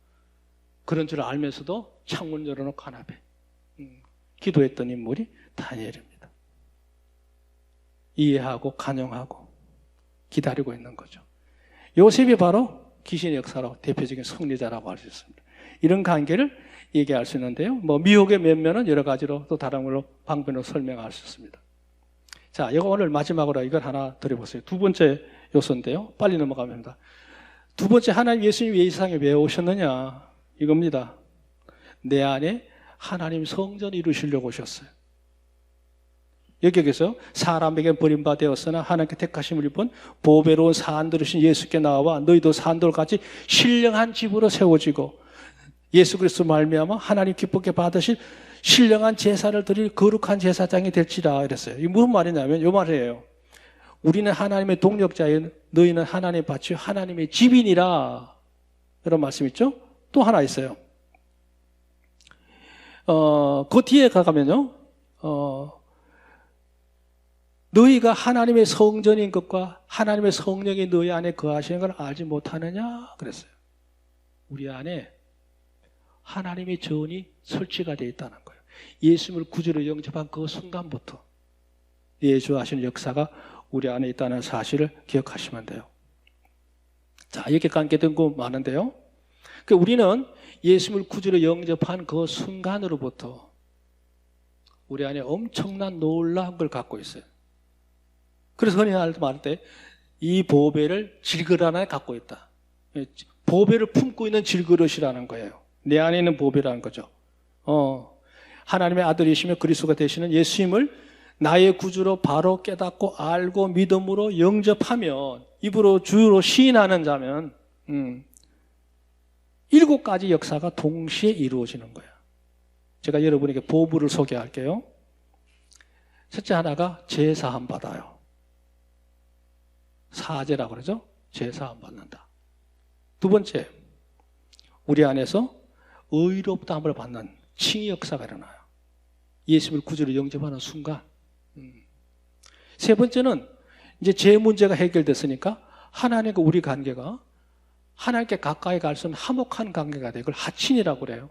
그런 줄 알면서도 창문 열어놓고 하나 앞에 기도했던 인물이 다니엘입니다. 이해하고 간용하고 기다리고 있는 거죠. 요셉이 바로 귀신의 역사로 대표적인 승리자라고 할 수 있습니다. 이런 관계를 얘기할 수 있는데요. 뭐 미혹의 면면은 여러 가지로 또 다른 걸로 방편으로 설명할 수 있습니다. 자, 이거 오늘 마지막으로 이걸 하나 드려보세요. 두 번째 요소인데요. 빨리 넘어가면 합니다. 두 번째, 하나님 예수님이 이 세상에 왜 오셨느냐? 이겁니다. 내 안에 하나님 성전을 이루시려고 오셨어요. 여기에서 사람에게 버림받아 되었으나 하나님께 택하심을 입은 보배로운 산들이신 예수께 나와 너희도 산돌같이 신령한 집으로 세워지고 예수 그리스도 말미암아 하나님 기쁘게 받으실 신령한 제사를 드릴 거룩한 제사장이 될지라 이랬어요. 이게 무슨 말이냐면 이 말이에요. 우리는 하나님의 동력자여 너희는 하나님의 밭이요 하나님의 집이니라 이런 말씀 있죠. 또 하나 있어요. 그 뒤에 가면요. 너희가 하나님의 성전인 것과 하나님의 성령이 너희 안에 거하시는 걸 알지 못하느냐 그랬어요. 우리 안에 하나님의 전이 설치가 되어 있다는 거예요. 예수님을 구주로 영접한 그 순간부터 예수하시는 역사가 우리 안에 있다는 사실을 기억하시면 돼요. 자, 이렇게 관계된 거 많은데요. 우리는 예수님을 구주로 영접한 그 순간으로부터 우리 안에 엄청난 놀라운 걸 갖고 있어요. 그래서 흔히 말할 때 이 보배를 질그릇 안에 갖고 있다. 보배를 품고 있는 질그릇이라는 거예요. 내 안에 있는 보배라는 거죠. 하나님의 아들이시며 그리스도가 되시는 예수님을 나의 구주로 바로 깨닫고 알고 믿음으로 영접하면 입으로 주로 시인하는 자면 7가지 역사가 동시에 이루어지는 거예요. 제가 여러분에게 보부를 소개할게요. 첫째 하나가 제사함 받아요. 사제라고 그러죠. 제사함 받는다. 두 번째, 우리 안에서 의롭다함을 받는 칭의 역사가 일어나요. 예수님을 구주로 영접하는 순간. 세 번째는 이제 제 문제가 해결됐으니까 하나님과 우리 관계가 하나님께 가까이 갈 수 있는 화목한 관계가 돼요. 그걸 하친이라고 그래요.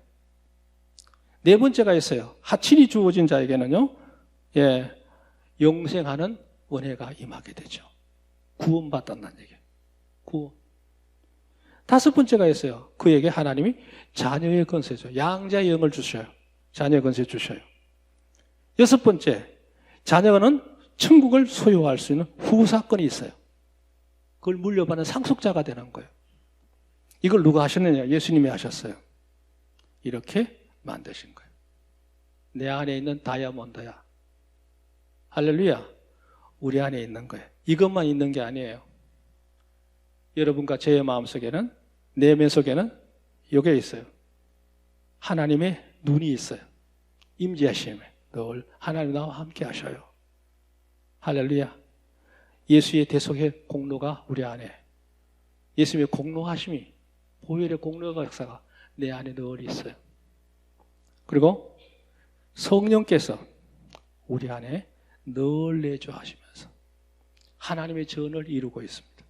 네 번째가 있어요. 하친이 주어진 자에게는요, 영생하는 은혜가 임하게 되죠. 구원받았다는 얘기예요. 구원. 다섯 번째가 있어요. 그에게 하나님이 자녀의 권세죠. 양자의 영을 주셔요. 자녀의 권세 주셔요. 여섯 번째, 자녀는 천국을 소유할 수 있는 후사권이 있어요. 그걸 물려받는 상속자가 되는 거예요. 이걸 누가 하셨느냐? 예수님이 하셨어요. 이렇게 만드신 거예요. 내 안에 있는 다이아몬드야. 할렐루야. 우리 안에 있는 거예요. 이것만 있는 게 아니에요. 여러분과 제 마음속에는, 내면 속에는 이게 있어요. 하나님의 눈이 있어요. 임재하심에 늘 하나님 나와 함께 하셔요. 할렐루야. 예수의 대속의 공로가 우리 안에, 예수님의 공로하심이, 보혈의 공로가 역사가 내 안에 늘 있어요. 그리고 성령께서 우리 안에 늘 내주하시면서 하나님의 전을 이루고 있습니다.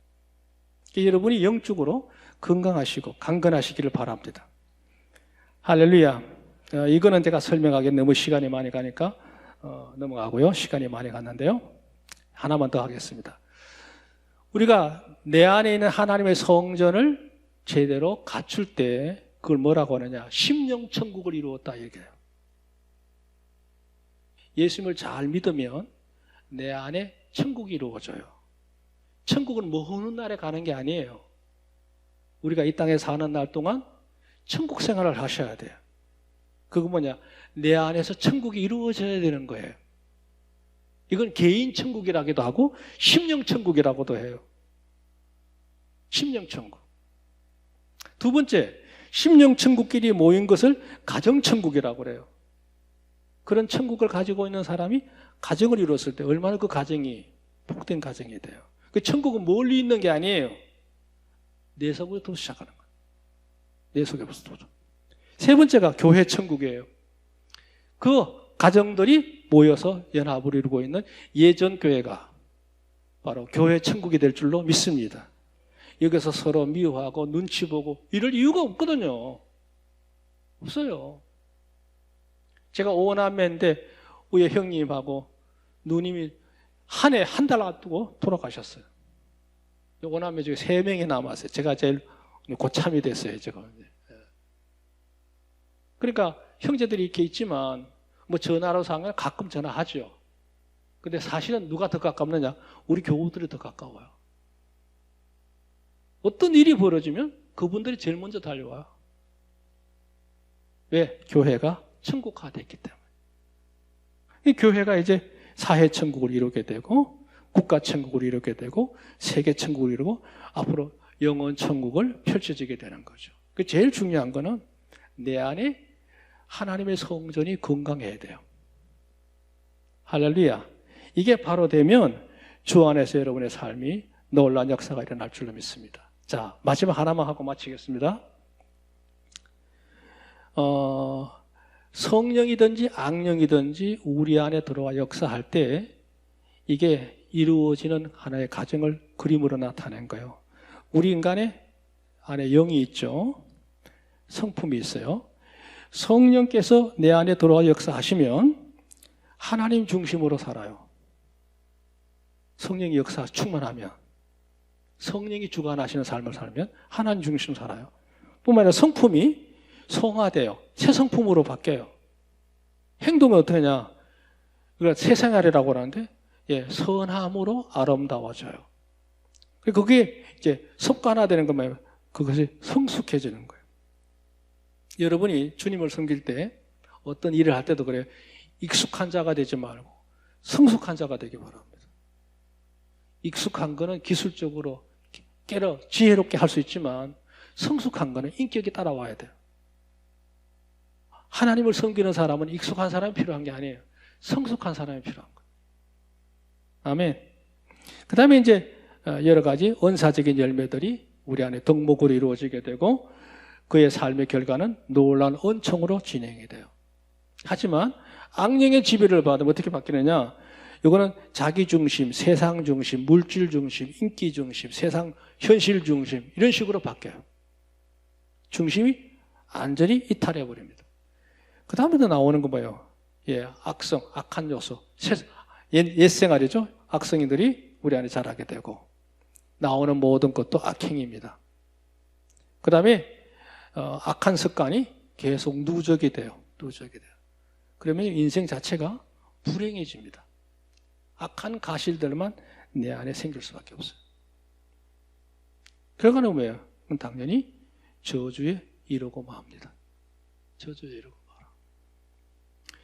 여러분이 영적으로 건강하시고 강건하시기를 바랍니다. 할렐루야. 이거는 제가 설명하기엔 너무 시간이 많이 가니까 넘어가고요. 시간이 많이 갔는데요. 하나만 더 하겠습니다. 우리가 내 안에 있는 하나님의 성전을 제대로 갖출 때 그걸 뭐라고 하느냐? 심령천국을 이루었다 얘기해요. 예수님을 잘 믿으면 내 안에 천국이 이루어져요. 천국은 뭐 어느 날에 가는 게 아니에요. 우리가 이 땅에 사는 날 동안 천국 생활을 하셔야 돼요. 그거 뭐냐? 내 안에서 천국이 이루어져야 되는 거예요. 이건 개인 천국이라기도 하고 심령 천국이라고도 해요. 심령 천국. 두 번째, 심령 천국끼리 모인 것을 가정 천국이라고 그래요. 그런 천국을 가지고 있는 사람이 가정을 이뤘을 때 얼마나 그 가정이 복된 가정이 돼요. 그 천국은 멀리 있는 게 아니에요. 내 속부터 시작하는 거예요. 내 속에부터. 세 번째가 교회 천국이에요. 그 가정들이 모여서 연합을 이루고 있는 예전 교회가 바로 교회 천국이 될 줄로 믿습니다. 여기서 서로 미워하고 눈치 보고 이럴 이유가 없거든요. 없어요. 제가 오남매인데 우리 형님하고 누님이 한 해 한 달 앞두고 돌아가셨어요. 오남매 중에 3명이 남았어요. 제가 제일 고참이 됐어요. 제가. 그러니까 형제들이 이렇게 있지만 뭐 전화로 상관 가끔 전화하죠. 근데 사실은 누가 더 가깝느냐? 우리 교우들이 더 가까워요. 어떤 일이 벌어지면 그분들이 제일 먼저 달려와요. 왜? 교회가 천국화됐기 때문에. 이 교회가 이제 사회 천국을 이루게 되고 국가 천국을 이루게 되고 세계 천국을 이루고 앞으로 영원 천국을 펼쳐지게 되는 거죠. 그 제일 중요한 거는 내 안에 하나님의 성전이 건강해야 돼요. 할렐루야. 이게 바로 되면 주 안에서 여러분의 삶이 놀라운 역사가 일어날 줄로 믿습니다. 자, 마지막 하나만 하고 마치겠습니다. 성령이든지 악령이든지 우리 안에 들어와 역사할 때 이게 이루어지는 하나의 과정을 그림으로 나타낸 거예요. 우리 인간의 안에 영이 있죠. 성품이 있어요. 성령께서 내 안에 들어와 역사하시면 하나님 중심으로 살아요. 성령이 역사 충만하면, 성령이 주관하시는 삶을 살면 하나님 중심으로 살아요. 뿐만 아니라 성품이 성화돼요. 새 성품으로 바뀌어요. 행동은 어떻게 하냐? 그러니까 새 생활이라고 하는데, 선함으로 아름다워져요. 그게 이제 습관화되는 거면 그것이 성숙해지는 거예요. 여러분이 주님을 섬길 때 어떤 일을 할 때도 그래요. 익숙한 자가 되지 말고 성숙한 자가 되기 바랍니다. 익숙한 거는 기술적으로 지혜롭게 할 수 있지만 성숙한 거는 인격이 따라와야 돼요. 하나님을 섬기는 사람은 익숙한 사람이 필요한 게 아니에요. 성숙한 사람이 필요한 거예요. 아멘. 그 다음에 이제 여러 가지 은사적인 열매들이 우리 안에 덕목으로 이루어지게 되고 그의 삶의 결과는 놀라운 은총으로 진행이 돼요. 하지만 악령의 지배를 받으면 어떻게 바뀌느냐? 이거는 자기 중심, 세상 중심, 물질 중심, 인기 중심, 세상 현실 중심 이런 식으로 바뀌어요. 중심이 완전히 이탈해 버립니다. 그 다음에도 나오는 거 뭐예요? 악성, 악한 요소, 옛생활이죠. 악성이들이 우리 안에 자라게 되고 나오는 모든 것도 악행입니다. 그 다음에 악한 습관이 계속 누적이 돼요. 그러면 인생 자체가 불행해집니다. 악한 가실들만 내 안에 생길 수밖에 없어요. 결과는 뭐예요? 그건 당연히 저주에 이르고 맙니다. 저주에 이르고 마라.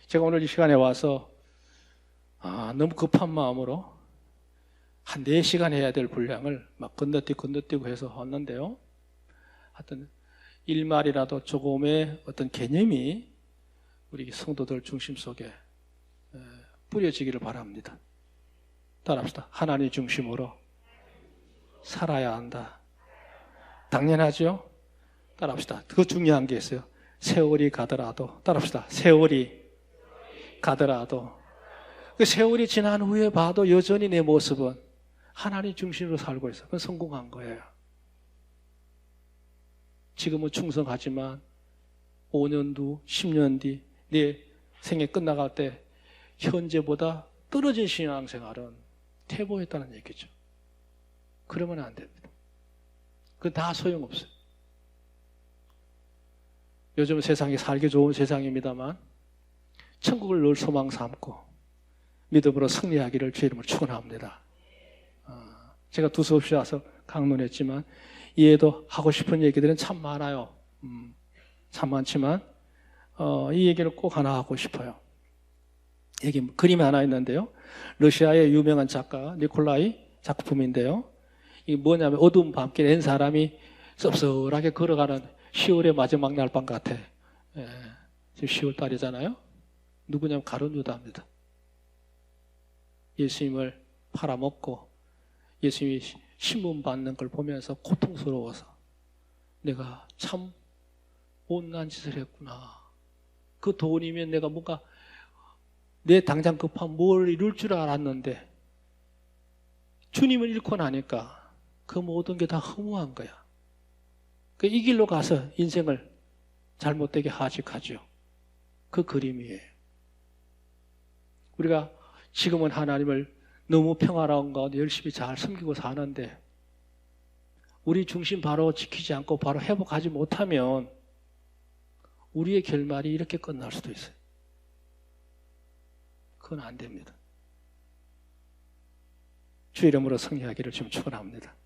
제가 오늘 이 시간에 와서 너무 급한 마음으로 한 4시간 해야 될 분량을 막 건너뛰고 해서 왔는데요. 하여튼 일말이라도 조금의 어떤 개념이 우리 성도들 중심 속에 뿌려지기를 바랍니다. 따라합시다. 하나님 중심으로 살아야 한다. 당연하죠? 따라합시다. 더 중요한 게 있어요. 세월이 가더라도, 따라합시다. 세월이 가더라도, 그 세월이 지난 후에 봐도 여전히 내 모습은 하나님 중심으로 살고 있어요. 그건 성공한 거예요. 지금은 충성하지만 5년 뒤, 10년 뒤, 내 생애 끝나갈 때 현재보다 떨어진 신앙생활은 퇴보했다는 얘기죠. 그러면 안 됩니다. 그건 다 소용없어요. 요즘 세상이 살기 좋은 세상입니다만 천국을 늘 소망 삼고 믿음으로 승리하기를 주의 이름으로 축원합니다. 제가 두서없이 와서 강론했지만 이해도 하고 싶은 얘기들은 참 많아요. 참 많지만 이 얘기를 꼭 하나 하고 싶어요. 여기 그림이 하나 있는데요. 러시아의 유명한 작가 니콜라이 작품인데요. 이게 뭐냐면 어두운 밤길 낸 사람이 섭섭하게 걸어가는 10월의 마지막 날 밤 같아. 지금 10월 달이잖아요. 누구냐면 가룟 유다입니다. 예수님을 팔아먹고 예수님이 신문 받는 걸 보면서 고통스러워서 내가 참 못난 짓을 했구나. 그 돈이면 내가 뭔가 내 당장 급한 뭘 이룰 줄 알았는데 주님을 잃고 나니까 그 모든 게 다 허무한 거야. 이 길로 가서 인생을 잘못되게 하직하죠. 그 그림이에요. 우리가 지금은 하나님을 너무 평화로운 가운데 열심히 잘 섬기고 사는데 우리 중심 바로 지키지 않고 바로 회복하지 못하면 우리의 결말이 이렇게 끝날 수도 있어요. 그건 안 됩니다. 주 이름으로 승리하기를 좀 축원합니다.